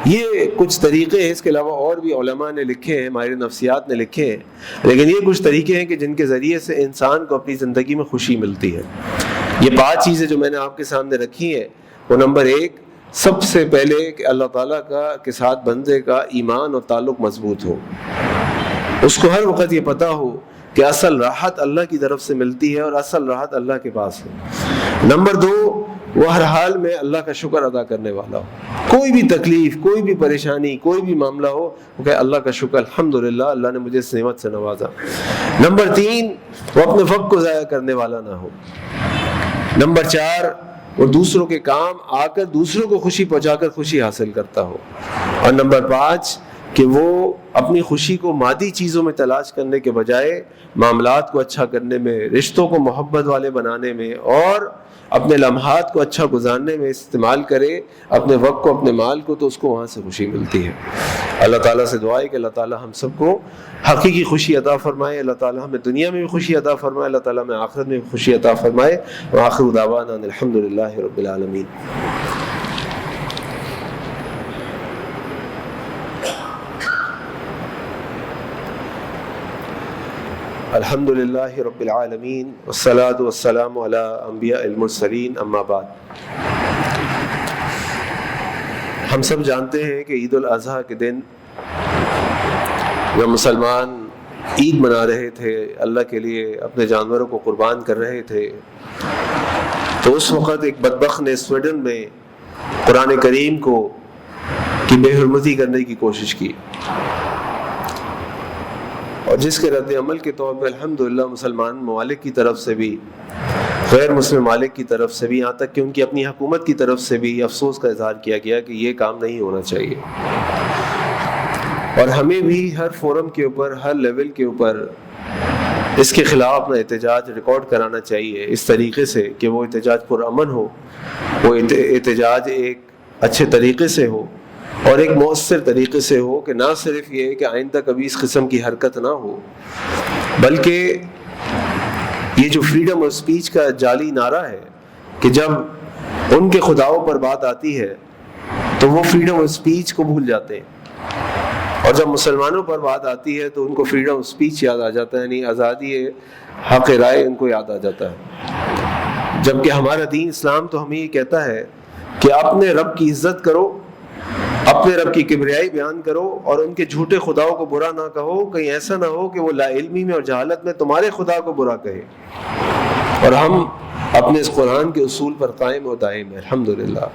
یہ کچھ طریقے ہیں، اس کے علاوہ اور بھی علماء نے لکھے ہیں، ماہر نفسیات نے لکھے ہیں، لیکن یہ کچھ طریقے ہیں کہ جن کے ذریعے سے انسان کو اپنی زندگی میں خوشی ملتی ہے۔ یہ 5 چیزیں جو میں نے آپ کے سامنے رکھی ہیں، وہ نمبر 1، سب سے پہلے کہ اللہ تعالیٰ کے ساتھ بندے کا ایمان اور تعلق مضبوط ہو، اس کو ہر وقت یہ پتہ ہو کہ اصل راحت اللہ کی طرف سے ملتی ہے اور اصل راحت اللہ کے پاس ہے۔ نمبر 2، وہ ہر حال میں اللہ کا شکر ادا کرنے والا ہو، کوئی بھی تکلیف، کوئی بھی پریشانی، کوئی بھی معاملہ ہو، وہ کہ اللہ کا شکر، الحمدللہ اللہ نے مجھے اس نعمت سے نوازا۔ نمبر 3، وہ اپنے وقت کو ضائع کرنے والا نہ ہو۔ نمبر 4، وہ دوسروں کے کام آ کر دوسروں کو خوشی پہنچا کر خوشی حاصل کرتا ہو۔ اور نمبر 5، کہ وہ اپنی خوشی کو مادی چیزوں میں تلاش کرنے کے بجائے معاملات کو اچھا کرنے میں، رشتوں کو محبت والے بنانے میں اور اپنے لمحات کو اچھا گزارنے میں استعمال کرے، اپنے وقت کو، اپنے مال کو، تو اس کو وہاں سے خوشی ملتی ہے۔ اللہ تعالیٰ سے دعا ہے کہ اللہ تعالیٰ ہم سب کو حقیقی خوشی عطا فرمائے، اللہ تعالیٰ ہمیں دنیا میں بھی خوشی عطا فرمائے، اللہ تعالیٰ ہمیں آخرت میں بھی خوشی عطا فرمائے۔ وآخر دعوانا ان الحمدللہ رب العالمین۔ الحمد للہ رب العالمین والصلاة والسلام علی انبیاء المرسلین، اما بعد۔ ہم سب جانتے ہیں کہ عید الاضحیٰ کے دن جب مسلمان عید منا رہے تھے، اللہ کے لیے اپنے جانوروں کو قربان کر رہے تھے، تو اس وقت ایک بدبخت نے سویڈن میں قرآن کریم کی بے حرمتی کرنے کی کوشش کی، اور جس کے رد عمل کے طور پہ الحمدللہ مسلمان ممالک کی طرف سے بھی، غیر مسلم ممالک کی طرف سے بھی، یہاں تک کہ ان کی اپنی حکومت کی طرف سے بھی افسوس کا اظہار کیا گیا کہ یہ کام نہیں ہونا چاہیے۔ اور ہمیں بھی ہر فورم کے اوپر، ہر لیول کے اوپر اس کے خلاف اپنا احتجاج ریکارڈ کرانا چاہیے، اس طریقے سے کہ وہ احتجاج پرامن ہو، وہ احتجاج ایک اچھے طریقے سے ہو اور ایک مؤثر طریقے سے ہو، کہ نہ صرف یہ کہ آئندہ کبھی اس قسم کی حرکت نہ ہو، بلکہ یہ جو فریڈم آف اسپیچ کا جعلی نعرہ ہے کہ جب ان کے خداؤں پر بات آتی ہے تو وہ فریڈم آف اسپیچ کو بھول جاتے ہیں، اور جب مسلمانوں پر بات آتی ہے تو ان کو فریڈم آف اسپیچ یاد آ جاتا ہے، یعنی آزادی حق رائے ان کو یاد آ جاتا ہے۔ جبکہ ہمارا دین اسلام تو ہمیں یہ کہتا ہے کہ اپنے رب کی عزت کرو، اپنے رب کی کبریائی بیان کرو اور ان کے جھوٹے خداؤں کو برا نہ کہو، کہیں ایسا نہ ہو کہ وہ لا علمی میں اور جہالت میں تمہارے خدا کو برا کہے۔ اور ہم اپنے اس قرآن کے اصول پر قائم و دائم ہیں الحمدللہ۔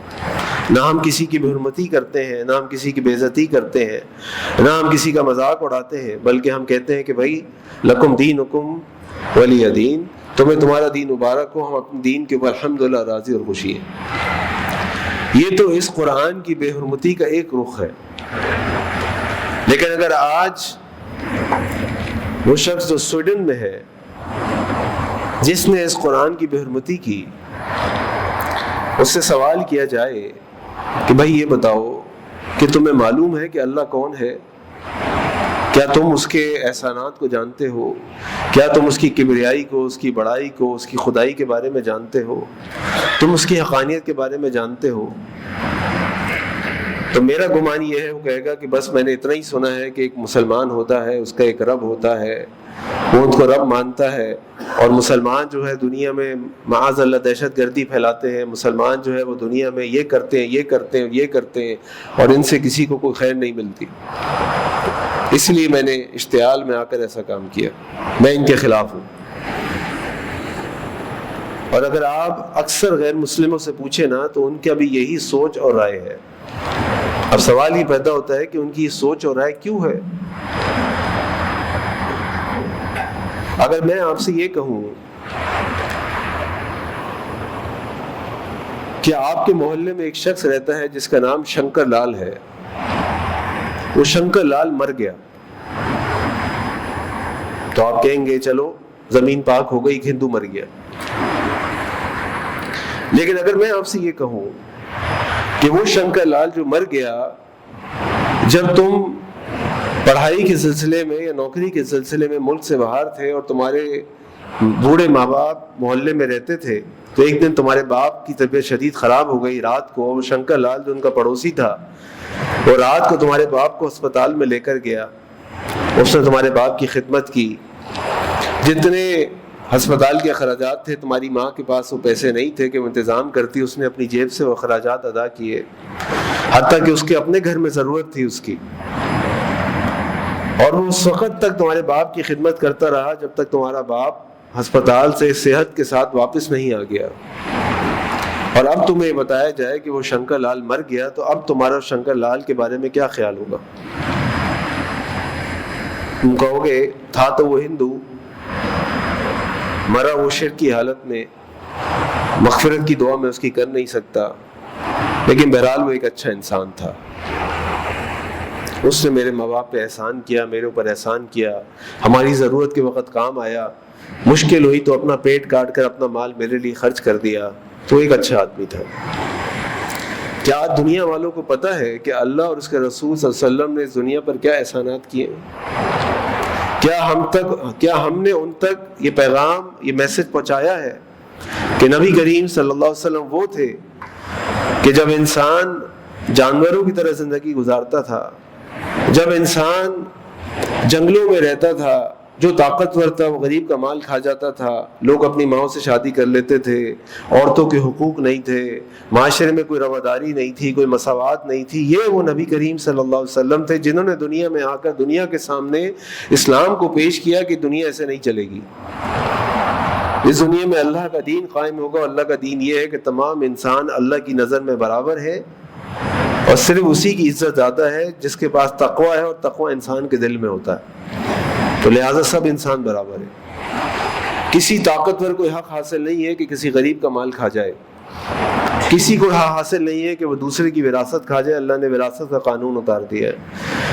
نہ ہم کسی کی بے حرمتی کرتے ہیں، نہ ہم کسی کی بے عزتی کرتے ہیں، نہ ہم کسی کا مذاق اڑاتے ہیں، بلکہ ہم کہتے ہیں کہ بھائی لکم دینکم ولی دین، تمہیں تمہارا دین مبارک ہو، ہم اپنے دین کے اوپر الحمدللہ راضی اور خوشی ہیں۔ یہ تو اس قرآن کی بے حرمتی کا ایک رخ ہے، لیکن اگر آج وہ شخص جو سویڈن میں ہے جس نے اس قرآن کی بے حرمتی کی، اس سے سوال کیا جائے کہ بھائی یہ بتاؤ کہ تمہیں معلوم ہے کہ اللہ کون ہے؟ کیا تم اس کے احسانات کو جانتے ہو؟ کیا تم اس کی کبریائی کو، اس کی بڑائی کو، اس کی خدائی کے بارے میں جانتے ہو؟ تم اس کی حقانیت کے بارے میں جانتے ہو؟ تو میرا گمان یہ ہے، وہ کہے گا کہ بس میں نے اتنا ہی سنا ہے کہ ایک مسلمان ہوتا ہے، اس کا ایک رب ہوتا ہے، وہ ان کو رب مانتا ہے، اور مسلمان جو ہے دنیا میں معاذ اللہ دہشت گردی پھیلاتے ہیں، مسلمان جو ہے وہ دنیا میں یہ کرتے ہیں، یہ کرتے ہیں، یہ کرتے ہیں، اور ان سے کسی کو کوئی خیر نہیں ملتی، اس لیے میں نے اشتعال میں آ کر ایسا کام کیا، میں ان کے خلاف ہوں۔ اور اگر آپ اکثر غیر مسلموں سے پوچھیں نا تو ان کا بھی یہی سوچ اور رائے ہے۔ اب سوال یہ پیدا ہوتا ہے کہ ان کی سوچ اور رائے کیوں ہے؟ اگر میں آپ سے یہ کہوں کہ آپ کے محلے میں ایک شخص رہتا ہے جس کا نام شنکر لال ہے، وہ شنکر لال مر گیا، تو آپ کہیں گے چلو زمین پاک ہو گئی، ہندو مر گیا۔ لیکن اگر میں آپ سے یہ کہوں کہ وہ شنکر لال جو مر گیا، جب تم پڑھائی کے سلسلے میں یا نوکری کے سلسلے میں ملک سے باہر تھے اور تمہارے بوڑھے ماں باپ محلے میں رہتے تھے، تو ایک دن تمہارے باپ کی طبیعت شدید خراب ہو گئی رات کو، اور شنکر لال جو ان کا پڑوسی تھا وہ رات کو تمہارے باپ کو ہسپتال میں لے کر گیا، اس نے تمہارے باپ کی خدمت کی، جتنے ہسپتال کے اخراجات تھے تمہاری ماں کے پاس وہ پیسے نہیں تھے کہ وہ انتظام کرتی، اس نے اپنی جیب سے وہ اخراجات ادا کیے، حتیٰ کہ اس کے اپنے گھر میں ضرورت تھی اس کی، اور وہ اس وقت تک تمہارے باپ کی خدمت کرتا رہا جب تک تمہارا باپ ہسپتال سے صحت کے ساتھ واپس نہیں آ گیا۔ اور اب تمہیں بتایا جائے کہ وہ شنکر لال مر گیا، تو اب تمہارا شنکر لال کے بارے میں کیا خیال ہوگا؟ تم کہو گے تھا تو وہ ہندو، مرا وہ شرک کی حالت میں، مغفرت کی دعا میں اس کی کر نہیں سکتا، لیکن بہرحال وہ ایک اچھا انسان تھا، اس نے میرے ماں باپ پہ احسان کیا، میرے اوپر احسان کیا، ہماری ضرورت کے وقت کام آیا، مشکل ہوئی تو اپنا پیٹ کاٹ کر اپنا مال میرے لیے خرچ کر دیا، تو ایک اچھا آدمی تھا۔ کیا دنیا والوں کو پتہ ہے کہ اللہ اور اس کے رسول صلی اللہ علیہ وسلم نے اس دنیا پر کیا احسانات کیے؟ کیا ہم نے ان تک یہ پیغام، یہ میسج پہنچایا ہے کہ نبی کریم صلی اللہ علیہ وسلم وہ تھے کہ جب انسان جانوروں کی طرح زندگی گزارتا تھا، جب انسان جنگلوں میں رہتا تھا، جو طاقتور تھا وہ غریب کا مال کھا جاتا تھا، لوگ اپنی ماؤں سے شادی کر لیتے تھے، عورتوں کے حقوق نہیں تھے، معاشرے میں کوئی رواداری نہیں تھی، کوئی مساوات نہیں تھی، یہ وہ نبی کریم صلی اللہ علیہ وسلم تھے جنہوں نے دنیا میں آ کر دنیا کے سامنے اسلام کو پیش کیا کہ دنیا ایسے نہیں چلے گی، اس دنیا میں اللہ کا دین قائم ہوگا۔ اللہ کا دین یہ ہے کہ تمام انسان اللہ کی نظر میں برابر ہے، اور صرف اسی کی عزت زیادہ ہے جس کے پاس تقوی ہے، اور تقوی انسان کے دل میں ہوتا ہے، تو لہٰذا سب انسان برابر ہے۔ کسی طاقتور کو حق حاصل نہیں ہے کہ کسی غریب کا مال کھا جائے، کسی کو حق حاصل نہیں ہے کہ وہ دوسرے کی وراثت کھا جائے، اللہ نے وراثت کا قانون اتار دیا ہے،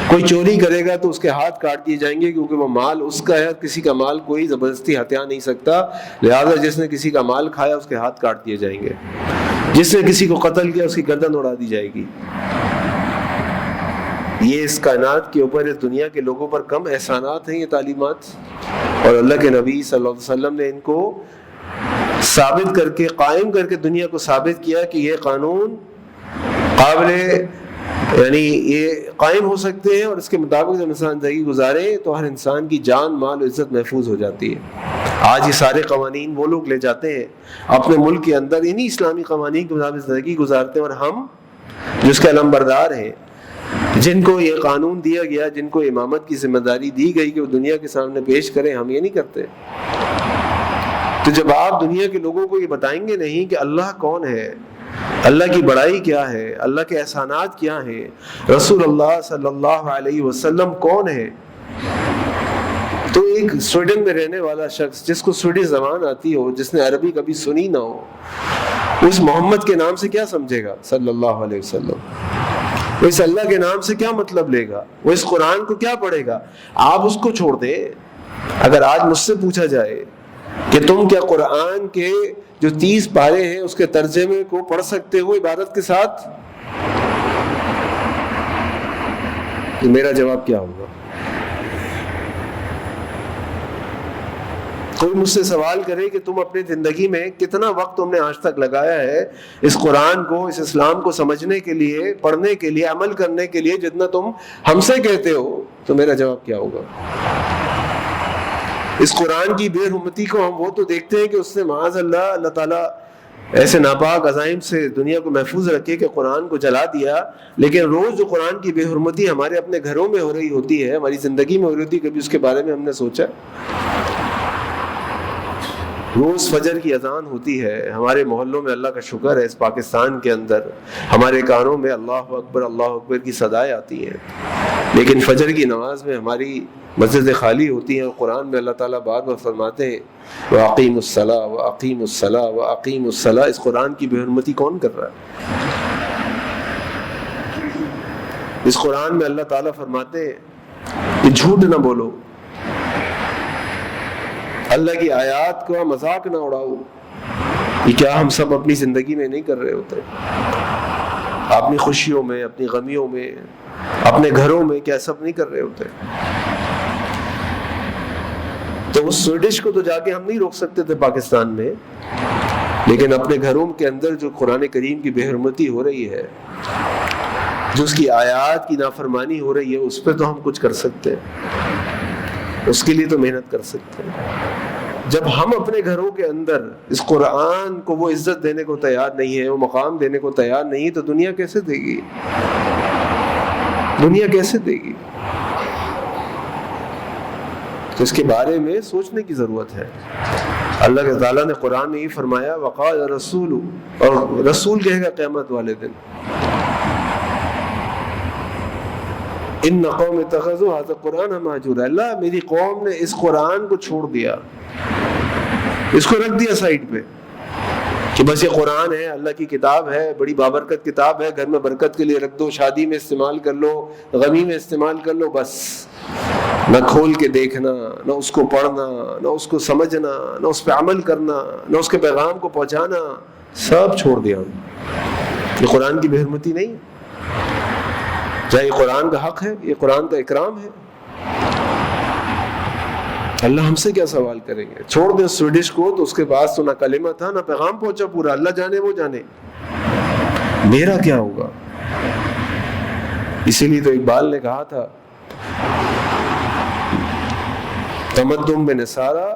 کوئی چوری کرے گا تو اس کے ہاتھ کاٹ دیے جائیں گے کیونکہ وہ مال اس کا ہے، کسی کا مال کوئی زبردستی ہتھیا نہیں سکتا، لہٰذا جس نے کسی کا مال کھایا اس کے ہاتھ کاٹ دیے جائیں گے، جس نے کسی کو قتل کیا اس کی گردن اڑا دی جائے گی۔ یہ اس کائنات کے اوپر، اس دنیا کے لوگوں پر کم احسانات ہیں یہ تعلیمات، اور اللہ کے نبی صلی اللہ علیہ وسلم نے ان کو ثابت کر کے، قائم کر کے دنیا کو ثابت کیا کہ یہ قانون قابل، یعنی یہ قائم ہو سکتے ہیں، اور اس کے مطابق جب انسان زندگی گزارے تو ہر انسان کی جان، مال و عزت محفوظ ہو جاتی ہے۔ آج یہ سارے قوانین وہ لوگ لے جاتے ہیں اپنے ملک کے اندر، انہی اسلامی قوانین کے مطابق زندگی گزارتے ہیں، اور ہم جو اس کے علمبردار ہیں، جن کو یہ قانون دیا گیا، جن کو امامت کی ذمہ داری دی گئی کہ وہ دنیا کے سامنے پیش کریں، ہم یہ نہیں کرتے۔ تو جب آپ دنیا کے لوگوں کو یہ بتائیں گے نہیں کہ اللہ کون ہے، اللہ کی بڑائی کیا ہے، اللہ کے احسانات کیا ہیں، رسول اللہ صلی اللہ علیہ وسلم کون ہے، تو ایک سویڈن میں رہنے والا شخص جس کو سویڈش زبان آتی ہو، جس نے عربی کبھی سنی نہ ہو، اس محمد کے نام سے کیا سمجھے گا صلی اللہ علیہ وسلم؟ وہ اس اللہ کے نام سے کیا مطلب لے گا؟ وہ اس قرآن کو کیا پڑھے گا؟ آپ اس کو چھوڑ دیں۔ اگر آج مجھ سے پوچھا جائے کہ تم کیا قرآن کے جو 30 پارے ہیں اس کے ترجمے کو پڑھ سکتے ہو عبادت کے ساتھ، تو میرا جواب کیا ہوگا؟ کوئی مجھ سے سوال کرے کہ تم اپنی زندگی میں کتنا وقت تم نے آج تک لگایا ہے اس قرآن کو، اس اسلام کو سمجھنے کے لیے، پڑھنے کے لیے، عمل کرنے کے لیے جتنا تم ہم سے کہتے ہو، تو میرا جواب کیا ہوگا؟ اس قرآن کی بے حرمتی کو ہم وہ تو دیکھتے ہیں کہ اس نے معاذ اللہ، اللہ تعالیٰ ایسے ناپاک عزائم سے دنیا کو محفوظ رکھے کہ قرآن کو جلا دیا، لیکن روز جو قرآن کی بے حرمتی ہمارے اپنے گھروں میں ہو رہی ہوتی ہے، ہماری زندگی میں ہو رہی ہوتی ہے، کبھی اس کے بارے میں ہم نے سوچا؟ روز فجر کی اذان ہوتی ہے ہمارے محلوں میں، اللہ کا شکر ہے اس پاکستان کے اندر ہمارے کانوں میں اللہ اکبر کی صدائیں آتی ہیں، لیکن فجر کی نماز میں ہماری مسجدیں خالی ہوتی ہیں، اور قرآن میں اللہ تعالیٰ بعد میں فرماتے ہیں وَأَقِيمُوا الصَّلَاةَ وَأَقِيمُوا الصَّلَاةَ وَأَقِيمُوا الصَّلَاةَ۔ اس قرآن کی بے حرمتی کون کر رہا ہے؟ اس قرآن میں اللہ تعالیٰ فرماتے ہیں کہ جھوٹ نہ بولو، اللہ کی آیات کا مذاق نہ اڑاؤ۔ یہ کیا ہم سب اپنی زندگی میں نہیں کر رہے ہوتے؟ اپنی خوشیوں میں، اپنی غمیوں میں، اپنے گھروں میں کیا سب نہیں کر رہے ہوتے؟ تو اس سویڈش کو تو جا کے ہم نہیں روک سکتے تھے پاکستان میں، لیکن اپنے گھروں کے اندر جو قرآن کریم کی بے حرمتی ہو رہی ہے، جو اس کی آیات کی نافرمانی ہو رہی ہے، اس پہ تو ہم کچھ کر سکتے ہیں، اس کے لیے تو محنت کر سکتے ہیں۔ جب ہم اپنے گھروں کے اندر اس قرآن کو وہ عزت دینے کو تیار نہیں ہے، وہ مقام دینے کو تیار نہیں، تو دنیا کیسے دے گی؟ دنیا کیسے دے گی؟ تو اس کے بارے میں سوچنے کی ضرورت ہے۔ اللہ تعالیٰ نے قرآن میں یہ فرمایا وقال رسول، اور رسول کہے گا قیامت والے دن ان قوم اتخذوا هذا القرآن مہجورا، اللہ میری قوم نے اس قرآن کو چھوڑ دیا، اس کو رکھ دیا سائڈ پہ کہ بس یہ قرآن ہے، اللہ کی کتاب ہے، بڑی بابرکت کتاب ہے، گھر میں برکت کے لیے رکھ دو، شادی میں استعمال کر لو، غمی میں استعمال کر لو، بس نہ کھول کے دیکھنا، نہ اس کو پڑھنا، نہ اس کو سمجھنا، نہ اس پہ عمل کرنا، نہ اس کے پیغام کو پہنچانا، سب چھوڑ دیا۔ یہ قرآن کی بے حرمتی نہیں ہے؟ کیا یہ قرآن کا حق ہے؟ یہ قرآن کا اکرام ہے؟ اللہ ہم سے کیا سوال کریں گے؟ چھوڑ دیں سویڈش کو، تو اس کے پاس تو نہ کلمہ تھا نہ پیغام پہنچا پورا، اللہ جانے وہ جانے، میرا کیا ہوگا؟ اسی لیے تو اقبال نے کہا تھا تمدن میں نصارہ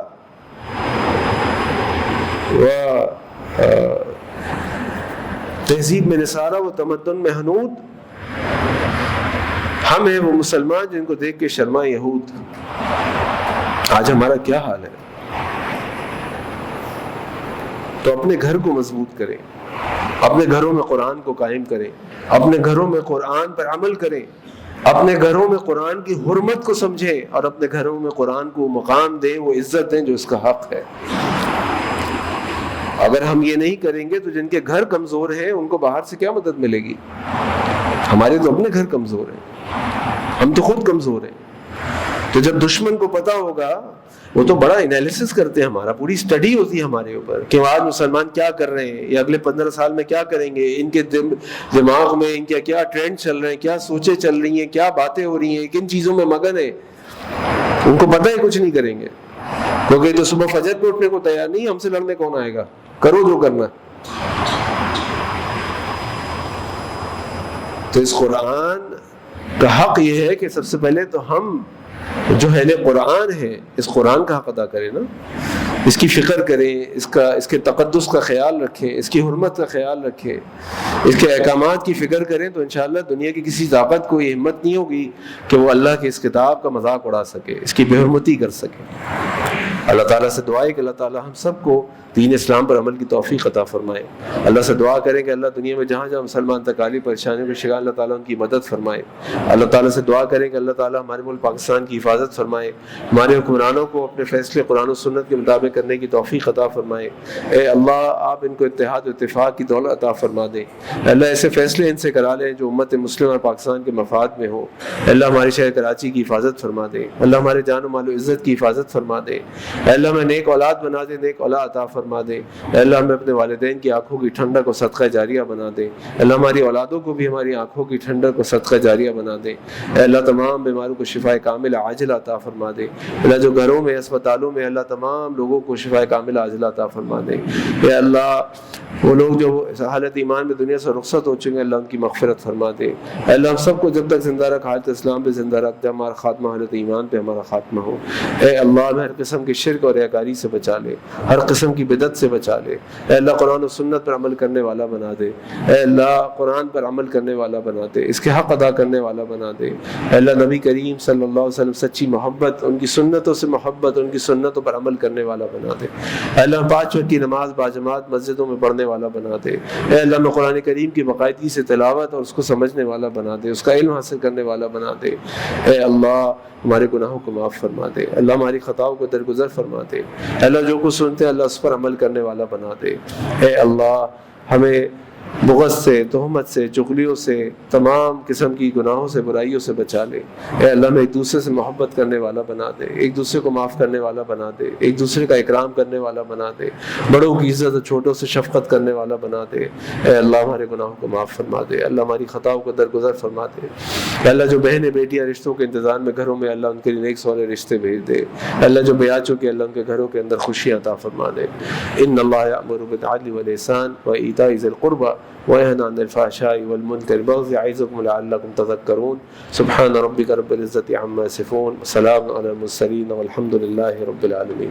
و تہذیب میں نصارہ و تمدن میں ہنود، ہم ہیں وہ مسلمان جن کو دیکھ کے شرما یہود۔ آج ہمارا کیا حال ہے؟ تو اپنے گھر کو مضبوط کریں، اپنے گھروں میں قرآن کو قائم کریں، اپنے گھروں میں قرآن پر عمل کریں، اپنے گھروں میں قرآن کی حرمت کو سمجھیں، اور اپنے گھروں میں قرآن کو مقام دیں، وہ عزت دیں جو اس کا حق ہے۔ اگر ہم یہ نہیں کریں گے تو جن کے گھر کمزور ہیں ان کو باہر سے کیا مدد ملے گی؟ ہمارے تو اپنے گھر کمزور ہیں، ہم تو خود کمزور ہیں۔ تو جب دشمن کو پتا ہوگا، وہ تو بڑا انالیسس کرتے ہیں، ہمارا پوری اسٹڈی ہوتی ہے ہمارے اوپر کہ آج مسلمان کیا کر رہے ہیں، یا اگلے 15 سال میں کیا کریں گے، ان کے دماغ میں ان کے کیا ٹرینڈ چل رہے ہیں، کیا سوچیں چل رہی ہیں، کیا باتیں ہو رہی ہیں، کن چیزوں میں مگن ہے۔ ان کو پتہ ہے کچھ نہیں کریں گے، کیونکہ تو صبح فجر پہ اٹھنے کو تیار نہیں، ہم سے لڑنے کون آئے گا؟ کرو جو کرنا۔ تو اس قرآن کا حق یہ ہے کہ سب سے پہلے تو ہم جو اہل قرآن ہے اس قرآن کا حق ادا کریں نا، اس کی فکر کریں، اس کے تقدس کا خیال رکھیں، اس کی حرمت کا خیال رکھیں، اس کے احکامات کی فکر کریں، تو انشاءاللہ دنیا کی کسی طاقت کو یہ ہمت نہیں ہوگی کہ وہ اللہ کی اس کتاب کا مذاق اڑا سکے، اس کی بے حرمتی کر سکے۔ اللہ تعالیٰ سے دعا ہے کہ اللہ تعالیٰ ہم سب کو دین اسلام پر عمل کی توفیق عطا فرمائے۔ اللہ سے دعا کریں کہ اللہ دنیا میں جہاں جہاں مسلمان تکالیف پریشانیوں کے شکار، اللہ تعالیٰ ان کی مدد فرمائے۔ اللہ تعالیٰ سے دعا کریں کہ اللہ تعالیٰ ہمارے ملک پاکستان کی حفاظت فرمائے، ہمارے حکمرانوں کو اپنے فیصلے قرآن و سنت کے مطابق کرنے کی توفیق عطا فرمائے۔ اے اللہ آپ ان کو اتحاد و اتفاق کی دولت عطا فرما دیں۔ اللہ ایسے فیصلے ان سے کرا لیں جو امت مسلم اور پاکستان کے مفاد میں ہو۔ اللہ ہمارے شہر کراچی کی حفاظت فرما دیں، اللہ ہمارے جان و مال و عزت کی حفاظت فرما دیں، اللہ ہمیں نیک اولاد بنا دے، نیک اولاد عطا فرما دے، اللہ ہمیں اپنے والدین کی آنکھوں کی ٹھنڈک کو صدقہ جاریہ بنا دے، اللہ ہماری اولادوں کو بھی ہماری آنکھوں کی ٹھنڈک کو صدقہ جاریہ بنا دے، اللہ تمام بیماروں کو شفا کامل عاجلہ عطا فرما دے، اللہ جو گھروں میں اسپتالوں میں اللہ تمام لوگوں کو شفا کامل عاجلہ عطا فرما دے۔ اے اللہ وہ لوگ جو حالت ایمان میں دنیا سے رخصت ہو چکے ہیں، اللہ ان کی مغفرت فرما دے۔ اللہ ہم سب کو جب تک زندہ رکھ، حالت اسلام پہ زندہ رکھ دے، ہمارا خاتمہ حالت ایمان پہ ہمارا خاتمہ ہو۔ اے اللہ ہر قسم کی شرک اور ریاکاری سے بچا لے، ہر قسم کی بدعت سے بچا لے۔ اے اللہ قرآن و سنت پر عمل کرنے والا بنا دے، اے اللہ قرآن پر عمل کرنے والا بنا دے، اس کے حق ادا کرنے والا بنا دے۔ اے اللہ نبی کریم صلی اللہ علیہ وسلم سچی محبت، ان کی سنتوں سے محبت، ان کی سنتوں پر عمل کرنے والا بنا دے۔ اے اللہ 5 وقت کی نماز باجماعت مسجدوں میں پڑھنے والا بنا دے۔ اے اللہ میں قرآن کریم کی باقاعدگی سے تلاوت اور اس کو سمجھنے والا بنا دے، اس کا علم حاصل کرنے والا بنا دے۔ اے اللہ ہمارے گناہوں کو معاف فرما دے، اللہ ہماری خطاؤں کو درگزر فرما دے۔ اے اللہ جو کچھ سنتے ہیں اللہ اس پر عمل کرنے والا بنا دے۔ اے اللہ ہمیں بغض سے، تہمت سے، چغلیوں سے، تمام قسم کی گناہوں سے، برائیوں سے بچا لے۔ اے اللہ ہمیں ایک دوسرے سے محبت کرنے والا بنا دے، ایک دوسرے کو معاف کرنے والا بنا دے، ایک دوسرے کا اکرام کرنے والا بنا دے، بڑوں کی عزت اور چھوٹوں سے شفقت کرنے والا بنا دے۔ اے اللہ ہمارے گناہوں کو معاف فرما دے، اللہ ہماری خطاؤں کو درگزر فرما دے۔ اے اللہ جو بہنیں بیٹیاں رشتوں کے انتظار میں گھروں میں، اللہ ان کے لیے نیک صالح رشتے بھیج دے۔ اللہ جو بیاہ چکے اللہ ان کے گھروں کے اندر خوشیاں عطا فرما دے۔ ان اللہ یأمر بالعدل والإحسان وإیتاء ذی القربى وینہی عن الفحشاء والمنکر والبغی یعظکم لعلکم تذکرون۔ سبحان ربک رب العزة عما یصفون، وسلام علی المرسلین والحمد للہ رب العالمین۔